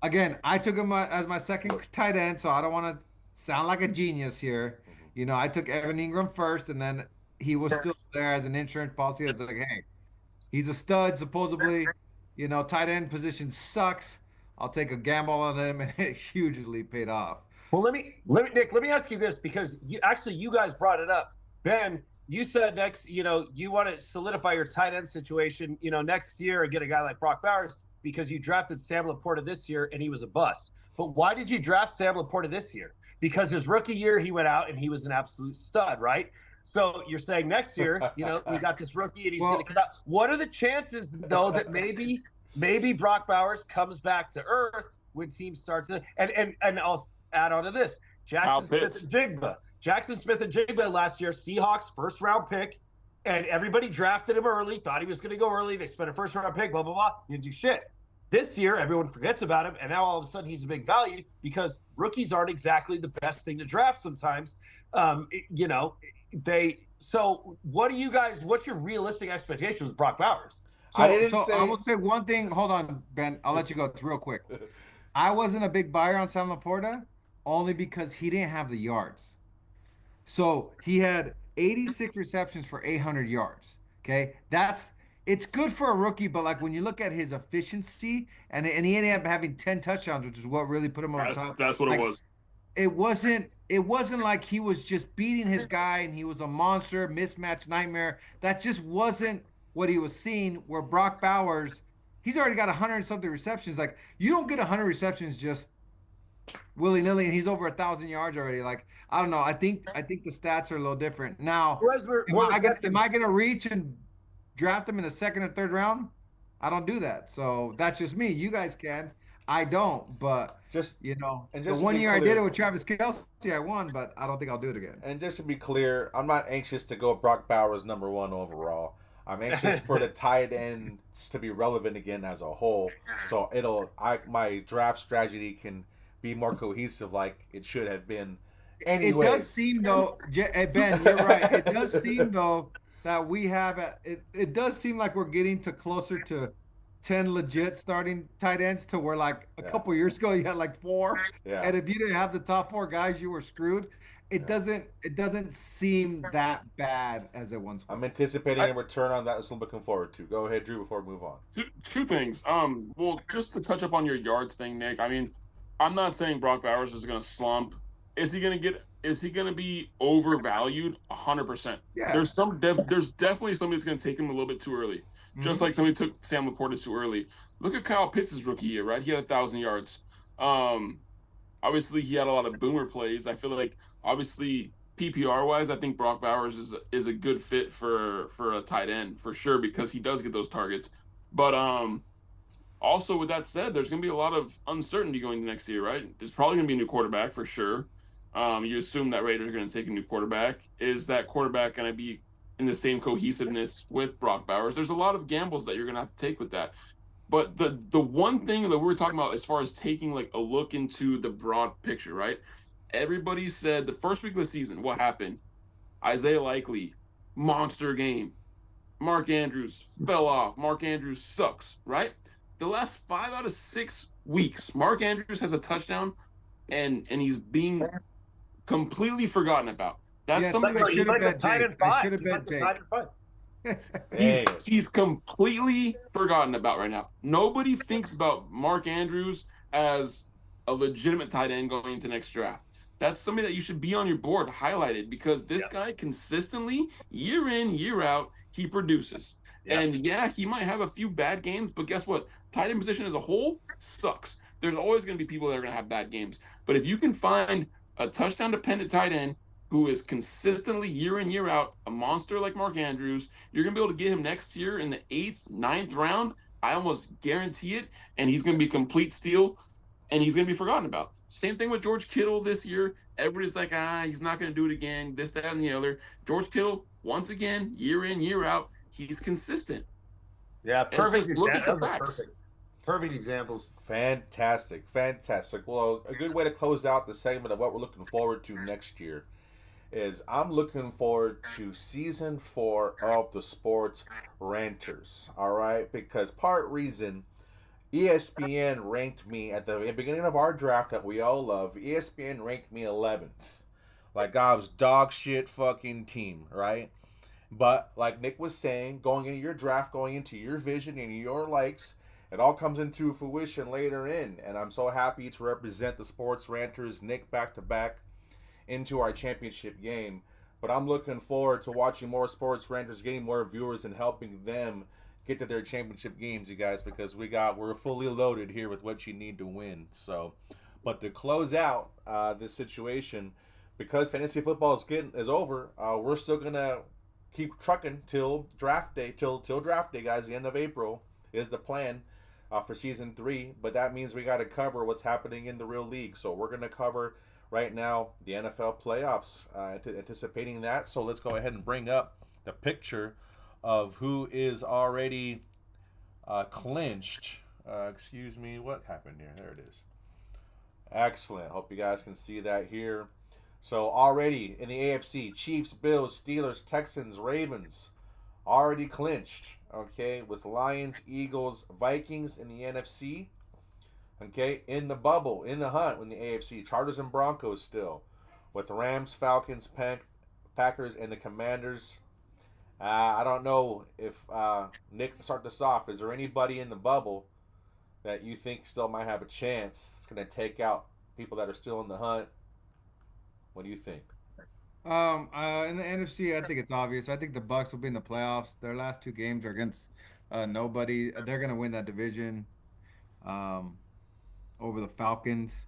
again, I took him as my second tight end, so I don't want to sound like a genius here. I took Evan Ingram first, and then he was still there as an insurance policy. I was like, hey, he's a stud, supposedly. Tight end position sucks. I'll take a gamble on him, and it hugely paid off. Well, Nick, let me ask you this because you guys brought it up. Ben, you said next, you want to solidify your tight end situation, next year and get a guy like Brock Bowers because you drafted Sam Laporta this year and he was a bust. But why did you draft Sam Laporta this year? Because his rookie year, he went out and he was an absolute stud, right? So you're saying next year, we got this rookie and he's going to come out. What are the chances, though, that maybe Brock Bowers comes back to earth when teams start to and I'll add on to this. Jackson Smith and Jigba last year, Seahawks first round pick, and everybody drafted him early, thought he was going to go early. They spent a first round pick, blah, blah, blah. Didn't do shit. This year, everyone forgets about him, and now all of a sudden he's a big value because rookies aren't exactly the best thing to draft sometimes. So what do you guys, what's your realistic expectations with Brock Bowers? I will say one thing. Hold on, Ben. I'll let you go. It's real quick. I wasn't a big buyer on Sam Laporta only because he didn't have the yards. So he had 86 receptions for 800 yards. Okay, it's good for a rookie, but like when you look at his efficiency and he ended up having 10 touchdowns, which is what really put him over top. That's what it was. It wasn't like he was just beating his guy and he was a monster, mismatch nightmare. That just wasn't what he was seeing. Where Brock Bowers, he's already got 100 and something receptions. Like you don't get 100 receptions just willy nilly, and he's over 1,000 yards already. Like I don't know. I think the stats are a little different now. Am I gonna reach and draft him in the second or third round? I don't do that. So that's just me. You guys can. I don't, but Just and the just to one be year I did it clear, with Travis Kelce, I won, but I don't think I'll do it again. and just to be clear, I'm not anxious to go Brock Bowers #1 overall. I'm anxious for the tight ends to be relevant again as a whole. So my draft strategy can be more cohesive like it should have been. It does Anyways. seem though, Ben, you're right. It does seem though that it does seem like we're getting to closer to 10 legit starting tight ends to where like a Yeah. couple years ago you had like four. Yeah. And if you didn't have the top four guys, you were screwed. Yeah. It doesn't seem that bad as it once I'm was. anticipating a return on that. So I'm looking forward to. Go ahead, Drew, before we move on. Two things. Well, just to touch up on your yards thing, Nick. I mean, I'm not saying Brock Bowers is going to slump. Is he going to get? Is he going to be overvalued? 100%. Yeah. There's definitely somebody that's going to take him a little bit too early. Just like somebody took Sam Laporta too early. Look at Kyle Pitts' rookie year, right? He had 1,000 yards. Obviously he had a lot of boomer plays. I feel like obviously PPR wise, I think Brock Bowers is a good fit for a tight end for sure because he does get those targets. But also with that said, there's going to be a lot of uncertainty going into next year, right? There's probably going to be a new quarterback for sure. You assume that Raiders are going to take a new quarterback. Is that quarterback going to be in the same cohesiveness with Brock Bowers? There's a lot of gambles that you're going to have to take with that. But the one thing that we were talking about as far as taking like a look into the broad picture, right? Everybody said the first week of the season, what happened? Isaiah Likely, monster game. Mark Andrews fell off. Mark Andrews sucks, right? The last 5 out of 6 weeks, Mark Andrews has a touchdown and he's being completely forgotten about. That's something I should have bet Jake. I should have bet Jake. He's completely forgotten about right now. Nobody thinks about Mark Andrews as a legitimate tight end going into next draft. That's somebody that you should be on your board highlighted because this guy consistently, year in, year out, he produces. And yeah, he might have a few bad games, but guess what? Tight end position as a whole sucks. There's always going to be people that are going to have bad games. But if you can find a touchdown-dependent tight end who is consistently year in, year out, a monster like Mark Andrews, you're going to be able to get him next year in the 8th, 9th round. I almost guarantee it. And he's going to be a complete steal, and he's going to be forgotten about. Same thing with George Kittle this year. Everybody's like, he's not going to do it again, this, that, and the other. George Kittle, once again, year in, year out, he's consistent. Yeah, perfect. Look at the facts. Perfect examples. Fantastic. Well, a good way to close out the segment of what we're looking forward to next year is I'm looking forward to season 4 of the Sports Ranters. All right, because part reason ESPN ranked me at the beginning of our draft that we all love. ESPN ranked me 11th, like I was dog shit fucking team, right? But like Nick was saying, going into your draft, going into your vision and your likes, it all comes into fruition later in, and I'm so happy to represent the Sports Ranters, Nick, back to back into our championship game. But I'm looking forward to watching more Sports Ranters, getting more viewers, and helping them get to their championship games, you guys, because we're fully loaded here with what you need to win. So, but to close out this situation, because fantasy football is over, we're still gonna keep trucking till draft day, till draft day, guys. The end of April is the plan for season 3. But that means we got to cover what's happening in the real league. So we're gonna cover right now the NFL playoffs, anticipating that. So let's go ahead and bring up the picture of who is already clinched. Excuse me, what happened here? There it is. Excellent. Hope you guys can see that here. So already in the AFC, Chiefs, Bills, Steelers, Texans, Ravens, already clinched. Okay, with Lions, Eagles, Vikings in the NFC. Okay, in the bubble, in the hunt in the AFC, Chargers and Broncos still, with Rams, Falcons, Packers, and the Commanders. I don't know if Nick, start this off. Is there anybody in the bubble that you think still might have a chance? It's going to take out people that are still in the hunt. What do you think? In the NFC, I think it's obvious. I think the Bucks will be in the playoffs. Their last 2 games are against nobody. They're gonna win that division over the Falcons.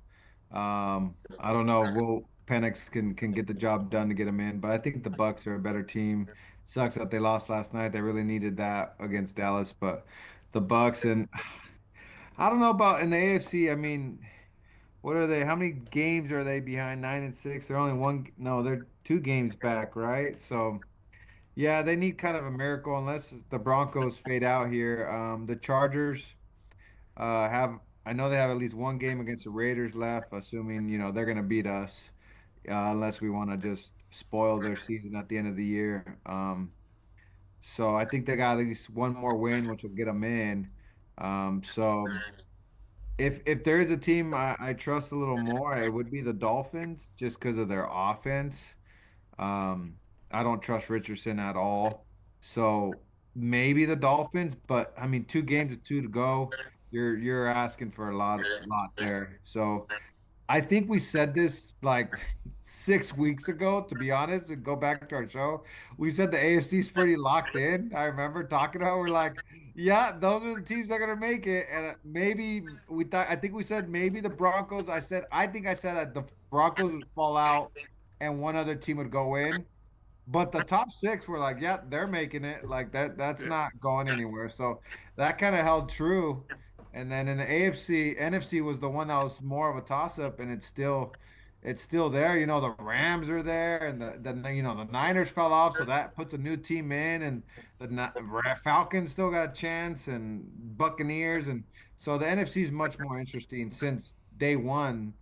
I don't know. Will Penix can get the job done to get them in, but I think the Bucks are a better team. Sucks that they lost last night. They really needed that against Dallas, but the Bucks and I don't know about in the AFC. I mean, what are they? How many games are they behind? 9-6. They're only one. No, they're 2 games back, right? So yeah, they need kind of a miracle unless the Broncos fade out here. The Chargers have. I know they have at least one game against the Raiders left, assuming they're gonna beat us, unless we want to just spoil their season at the end of the year. So I think they got at least one more win, which will get them in. So if there is a team I trust a little more, it would be the Dolphins, just because of their offense. Um, I don't trust Richardson at all. So maybe the Dolphins, but I mean, 2 games with 2 to go, you're asking for a lot there. So I think we said this like 6 weeks ago, to be honest, and go back to our show. We said the AFC is pretty locked in. I remember talking about, we're like, yeah, those are the teams that are gonna make it. And maybe we thought, I think we said maybe the Broncos. I think I said that the Broncos would fall out and one other team would go in. But the top six were like, yeah, they're making it. Like that's Yeah. not going anywhere. So that kind of held true. And then in the AFC, NFC was the one that was more of a toss-up, and it's still there. The Rams are there, and the Niners fell off, so that puts a new team in, and Falcons still got a chance, and Buccaneers, and so the NFC is much more interesting since day one.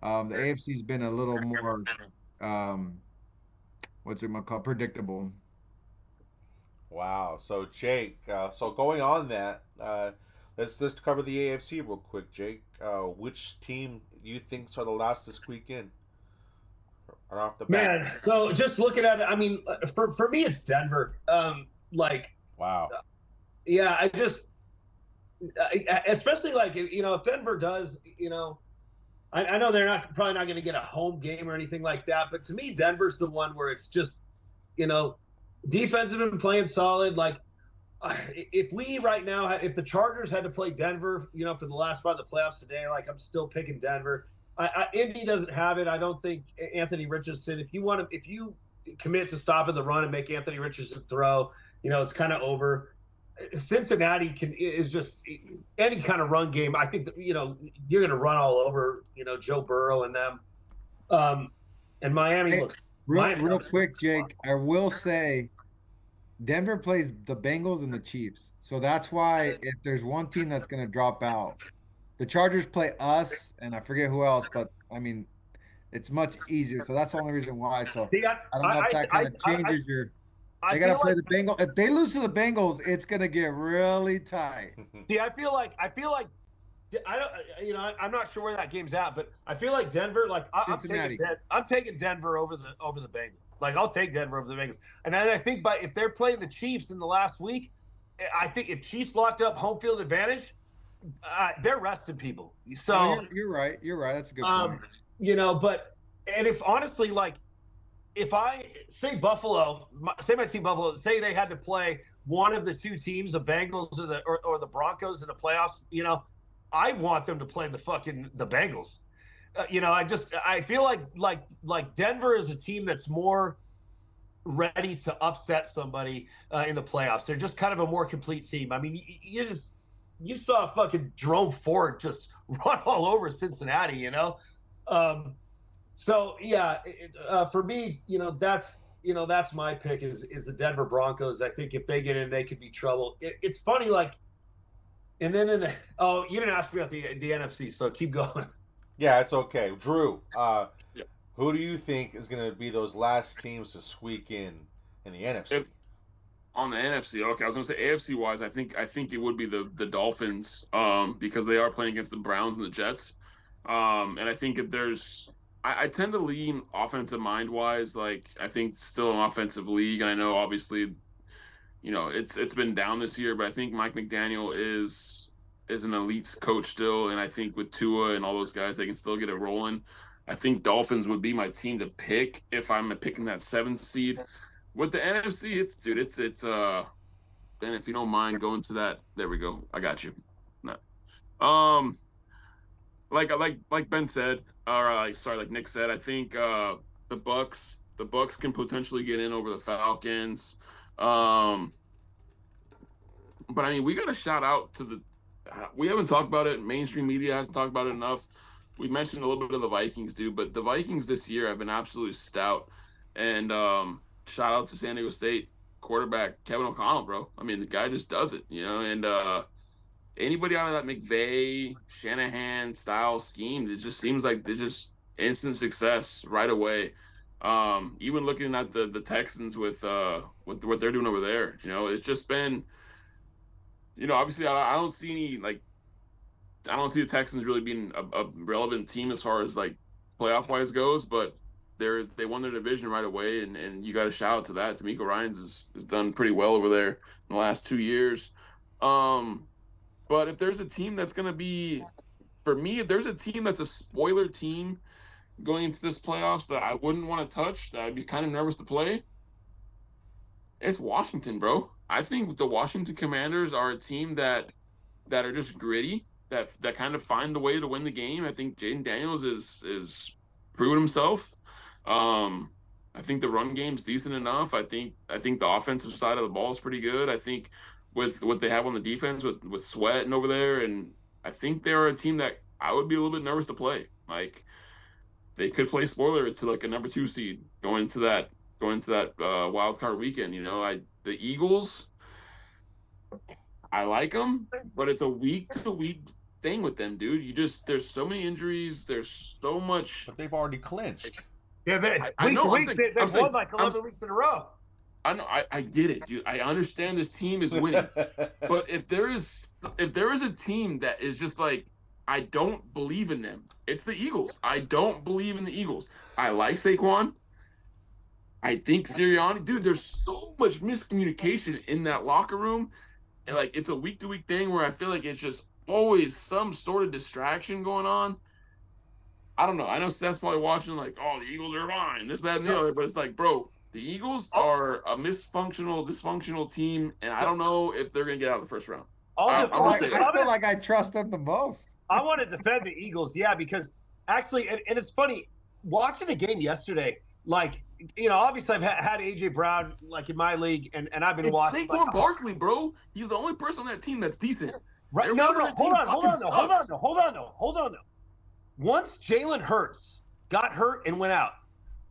The AFC's been a little more um, what's it called, predictable. Wow. So Jake, so going on that, let's cover the AFC real quick, Jake. Which team do you think are the last to squeak in right off the bat? Man, so just looking at it, I mean, for me, it's Denver. Like, Wow. yeah, especially like if Denver does, I know they're probably not going to get a home game or anything like that, but to me, Denver's the one where it's just, defense have been playing solid. Like, if we right now, if the Chargers had to play Denver, for the last part of the playoffs today, like I'm still picking Denver. Indy doesn't have it. I don't think Anthony Richardson. If you commit to stopping the run and make Anthony Richardson throw, it's kind of over. Cincinnati is just any kind of run game. I think that you're going to run all over Joe Burrow and them. And Miami Hey, looks real quick, Jake, I will say Denver plays the Bengals and the Chiefs. So that's why if there's one team that's going to drop out, the Chargers play us, and I forget who else, but I mean, it's much easier. So that's the only reason why. So See, I don't know if that kind of changes your. They got to play the Bengals. If they lose to the Bengals, it's going to get really tight. See, I feel like I don't, I'm not sure where that game's at, but I feel like Denver, like Cincinnati. I'm taking Denver over the Bengals. Like I'll take Denver over the Bengals, and then I think if they're playing the Chiefs in the last week, I think if Chiefs locked up home field advantage, they're resting people. So No, you're right. You're right. That's a good point. and if honestly, like if I say Buffalo, say my team Buffalo, say they had to play one of the two teams, the Bengals or the Broncos in the playoffs, I want them to play the Bengals. I feel like Denver is a team that's more ready to upset somebody in the playoffs. They're just kind of a more complete team. I mean, you saw fucking Jerome Ford just run all over Cincinnati. So yeah, for me, that's my pick is the Denver Broncos. I think if they get in, they could be trouble. It's funny, like, and then you didn't ask me about the NFC, so keep going. Yeah, it's okay. Drew, Yeah. who do you think is going to be those last teams to squeak in the NFC? On the NFC, okay, I was gonna say AFC wise, I think it would be the Dolphins, because they are playing against the Browns and the Jets, and I think if there's, I tend to lean offensive mind wise, like I think it's still an offensive league, and I know obviously, it's been down this year, but I think Mike McDaniel is an elite coach still, and I think with Tua and all those guys, they can still get it rolling. I think Dolphins would be my team to pick if I'm picking that 7th seed. With the NFC, it's Ben, if you don't mind going to that, there we go. I got you. No. Like Ben said, or sorry, like Nick said, I think the Bucks can potentially get in over the Falcons. But I mean, we got to shout out to we haven't talked about it. Mainstream media hasn't talked about it enough. We mentioned a little bit of the Vikings, dude, but the Vikings this year have been absolutely stout. And shout out to San Diego State quarterback Kevin O'Connell, bro. I mean, the guy just does it, you know. And anybody out of that McVay, Shanahan style scheme, it just seems like there's just instant success right away. Even looking at the Texans with what they're doing over there, you know, it's just been, you know, obviously I don't see any like I don't see the Texans really being a relevant team as far as like playoff wise goes, but they won their division right away, and you got to shout out to that. D'Amico Ryans has done pretty well over there in the last 2 years. But if there's a team that's going to be, for me, if there's a team that's a spoiler team going into this playoffs that I wouldn't want to touch, that I'd be kind of nervous to play, it's Washington, bro. I think the Washington Commanders are a team that are just gritty, that kind of find a way to win the game. I think Jaden Daniels is proven himself. I think the run game's decent enough. I think the offensive side of the ball is pretty good. I think with what they have on the defense with Sweat and over there, and I think they're a team that I would be a little bit nervous to play. Like they could play spoiler to like a number 2 seed going into that wild card weekend. You know, the Eagles, I like them, but it's a week to week thing with them, dude. There's so many injuries. There's so much. But they've already clinched. Yeah, I know. They've won like 11 weeks in a row. I know. I get it, dude. I understand this team is winning, but if there is a team that is just like, I don't believe in them, it's the Eagles. I don't believe in the Eagles. I like Saquon. I think Sirianni, dude. There's so much miscommunication in that locker room, and like it's a week to week thing where I feel like it's just always some sort of distraction going on. I don't know. I know Seth's probably watching like, oh, the Eagles are fine, this, that, and the other. But it's like, bro, the Eagles are a dysfunctional team, and I don't know if they're going to get out of the first round. I feel like I trust them the most. I want to defend the Eagles, yeah, because actually, and it's funny, watching the game yesterday, like, you know, obviously I've had A.J. Brown, like, in my league, and I've been watching. Saquon Barkley, bro. He's the only person on that team that's decent. Right? No, hold on. Once Jalen Hurts got hurt and went out,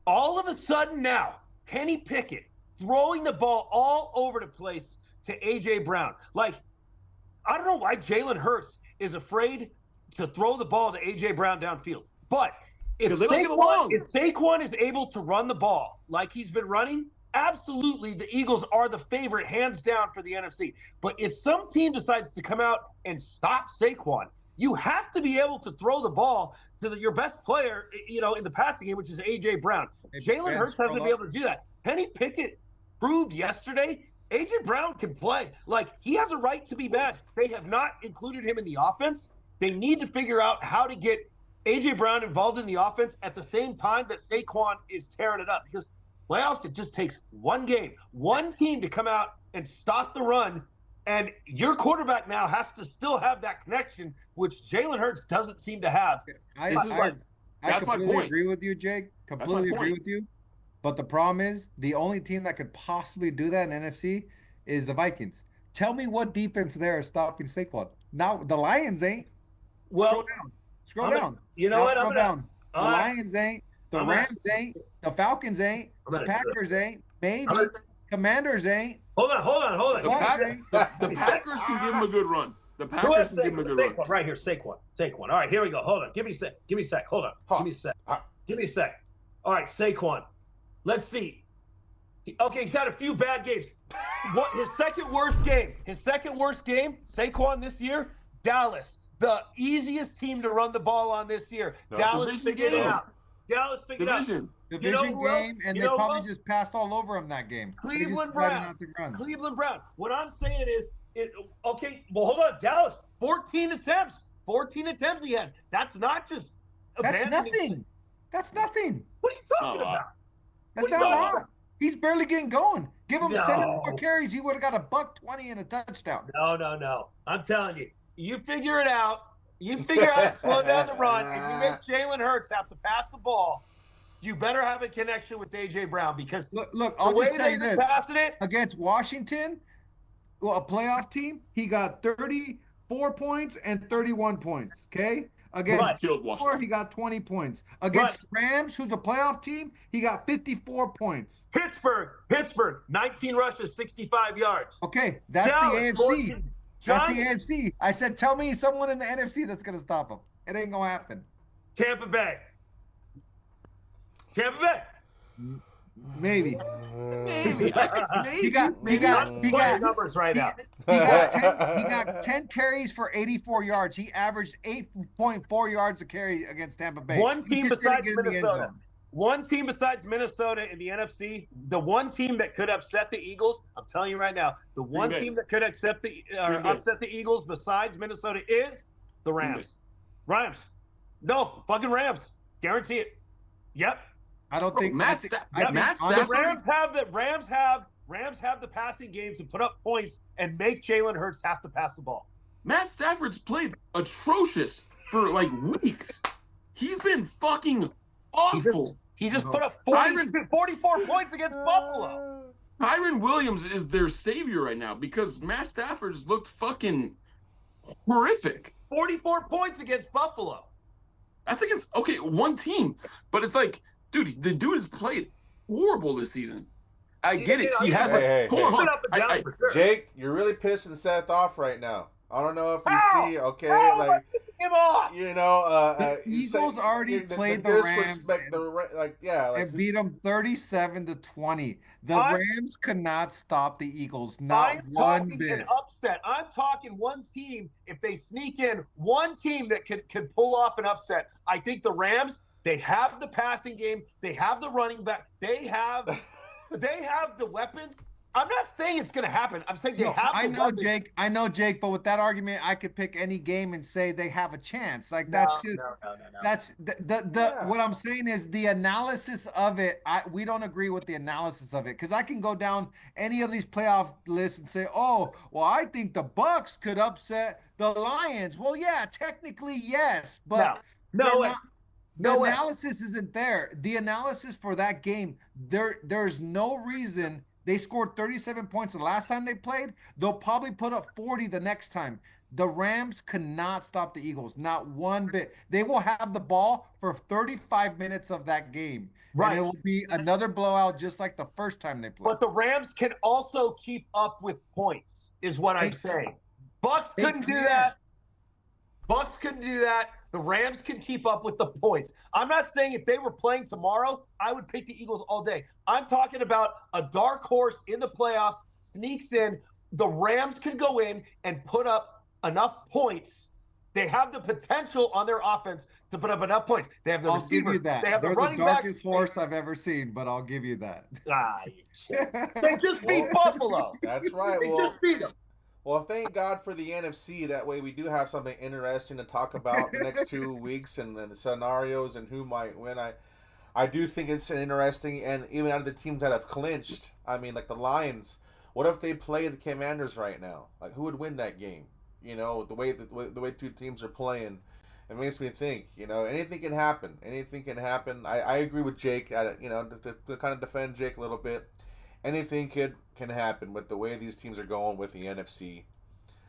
all of a sudden now, Kenny Pickett throwing the ball all over the place to A.J. Brown. Like, I don't know why Jalen Hurts is afraid to throw the ball to A.J. Brown downfield. But if Saquon is able to run the ball like he's been running, absolutely the Eagles are the favorite, hands down, for the NFC. But if some team decides to come out and stop Saquon, you have to be able to throw the ball to your best player, you know, in the passing game, which is A.J. Brown. Jalen Hurts hasn't been able to do that. Kenny Pickett proved yesterday A.J. Brown can play. Like, he has a right to be mad. They have not included him in the offense. They need to figure out how to get A.J. Brown involved in the offense at the same time that Saquon is tearing it up. Because playoffs, it just takes one game, one team to come out and stop the run, and your quarterback now has to still have that connection, which Jalen Hurts doesn't seem to have. I completely agree with you, Jake. Completely agree with you. But the problem is, the only team that could possibly do that in NFC is the Vikings. Tell me what defense there is stopping Saquon. Now, the Lions ain't. Well, Scroll down. You know what? Scroll down. The Lions ain't. The Rams ain't. The Falcons ain't. The Packers ain't. Maybe. Commanders ain't. Hold on. The Packers can give him a good run. The Packers can give him a good run. Right here, Saquon. All right, here we go. Hold on. Give me a sec. Hold on. Give me a sec. All right, Saquon. Let's see. Okay, he's had a few bad games. What his second worst game, Saquon this year, Dallas. The easiest team to run the ball on this year. No. Dallas figured it out. Division game, and they probably just passed all over him that game. Cleveland Brown. What I'm saying is, okay, well, hold on. Dallas, 14 attempts he had. That's not just nothing. That's nothing. What are you talking about? That's not hard. He's barely getting going. Give him 7 more carries, he would have got a $120 and a touchdown. No. I'm telling you. You figure it out. You figure out how to slow down the run, and you make Jalen Hurts have to pass the ball. You better have a connection with A.J. Brown, because look, I'll just tell you this. Against Washington, a playoff team, he got 30 4 points and 31 points. Okay. Against Right. Killed Baltimore, Washington. he got 20 points. Against Rams, who's a playoff team, he got 54 points. Pittsburgh, 19 rushes, 65 yards. Okay, that's Dallas, the AFC. 14. That's the Giants, AFC. I said, tell me someone in the NFC that's gonna stop him. It ain't gonna happen. Tampa Bay. Tampa Bay. Maybe. Maybe. He got numbers right now. he got 10 carries for 84 yards. He averaged 8.4 yards a carry against Tampa Bay. One He team just didn't besides get in the end Minnesota. zone. One team besides Minnesota in the NFC, the one team that could upset the Eagles, I'm telling you right now, the one Bay. team that could upset the Eagles besides Minnesota is the Rams. Rams. No, fucking Rams. Guarantee it. Yep. I don't think Matt honestly, Rams have the passing games to put up points and make Jalen Hurts have to pass the ball. Matt Stafford's played atrocious for like weeks. He's been fucking awful. He just put up 44 points against Buffalo. Kyron Williams is their savior right now because Matt Stafford's looked fucking horrific. 44 points against Buffalo. That's against one team, but it's like, dude, the dude has played horrible this season. I get it. He has hold on. Jake, you're really pissing Seth off right now. I don't know if you see, okay, like him off. you know, the Eagles already played the Rams and beat them 37-20. The Rams could not stop the Eagles, not one bit. An upset. I'm talking one team. If they sneak in, one team that could pull off an upset. I think the Rams. They have the passing game. They have the running back. They have the weapons. I'm not saying it's going to happen. I'm saying they have. I know, Jake. I know, Jake. But with that argument, I could pick any game and say they have a chance. Like that's just that's what I'm saying is the analysis of it. We don't agree with the analysis of it because I can go down any of these playoff lists and say, oh, well, I think the Bucks could upset the Lions. Well, yeah, technically yes, but no analysis isn't there. The analysis for that game, there's no reason. They scored 37 points the last time they played. They'll probably put up 40 the next time. The Rams cannot stop the Eagles, not one bit. They will have the ball for 35 minutes of that game. Right. And it will be another blowout just like the first time they played. But the Rams can also keep up with points, is what I'm saying. Bucks couldn't do that. The Rams can keep up with the points. I'm not saying if they were playing tomorrow, I would pick the Eagles all day. I'm talking about a dark horse in the playoffs, sneaks in. The Rams can go in and put up enough points. They have the potential on their offense to put up enough points. They have the I'll receivers. give you that. They have They're the running darkest backs. horse I've ever seen, but I'll give you that. They just beat Buffalo. That's right. They just beat them. Well, thank God for the NFC. That way we do have something interesting to talk about the next 2 weeks and the scenarios and who might win. I do think it's interesting, and even out of the teams that have clinched, I mean, like the Lions, what if they play the Commanders right now? Like, who would win that game? You know, the way two teams are playing, it makes me think, you know, anything can happen. Anything can happen. I agree with Jake, you know, to kind of defend Jake a little bit. Anything can happen with the way these teams are going with the NFC.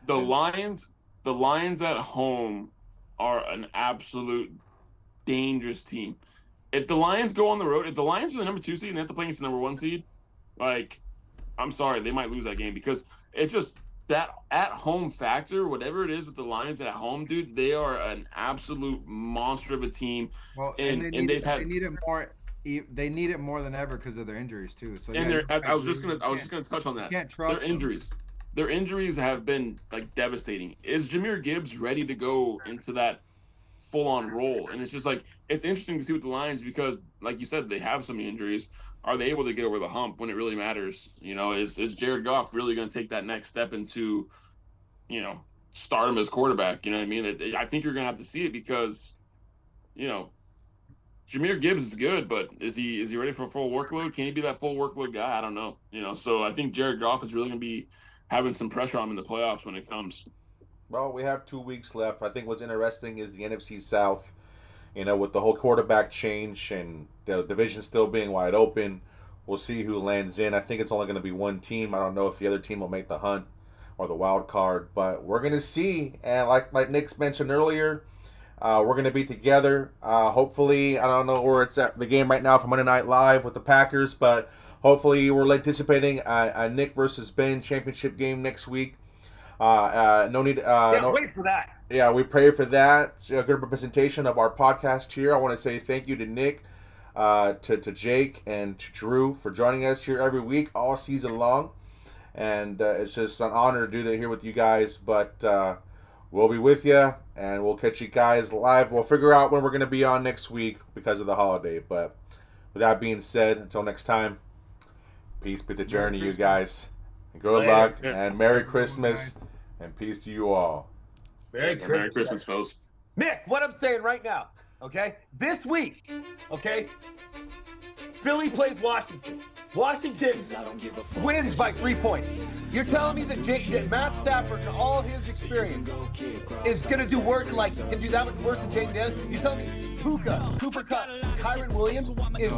The Lions at home are an absolute dangerous team. If the Lions go on the road, if the Lions are the number 2 seed and they have to play against the number 1 seed, like, I'm sorry, they might lose that game because it's just that at home factor, whatever it is with the Lions at home, dude, they are an absolute monster of a team. Well, and they need it more. They need it more than ever because of their injuries too. So and I was just gonna touch on that. You can't trust their injuries. Their injuries have been like devastating. Is Jahmyr Gibbs ready to go into that full-on role? And it's just like it's interesting to see with the Lions because, like you said, they have some injuries. Are they able to get over the hump when it really matters? You know, is Jared Goff really going to take that next step into, you know, stardom as quarterback? You know what I mean? I think you're going to have to see it because, you know, Jahmyr Gibbs is good, but is he ready for a full workload? Can he be that full workload guy? I don't know. You know, so I think Jared Goff is really going to be having some pressure on him in the playoffs when it comes. Well, we have 2 weeks left. I think what's interesting is the NFC South, you know, with the whole quarterback change and the division still being wide open. We'll see who lands in. I think it's only going to be one team. I don't know if the other team will make the hunt or the wild card. But we're gonna see, and like Nick mentioned earlier, we're gonna be together. Hopefully, I don't know where it's at the game right now for Monday Night Live with the Packers, but hopefully we're anticipating a Nick versus Ben championship game next week. No need. Wait for that. Yeah, we pray for that. It's a good representation of our podcast here. I want to say thank you to Nick, to Jake, and to Drew for joining us here every week, all season long. And it's just an honor to do that here with you guys. But we'll be with you, and we'll catch you guys live. We'll figure out when we're going to be on next week because of the holiday. But with that being said, until next time, peace be the journey, you guys. Good luck, and Merry Christmas, and peace to you all. Merry Christmas, folks. Nick, what I'm saying right now, okay? This week, okay? Philly plays Washington. Washington wins by 3 points. You're telling me that Matt Stafford, to all his experience, is going to do work can do that much worse than Jaden Daniels? You're telling me Puka, Cooper Kupp, Kyron Williams is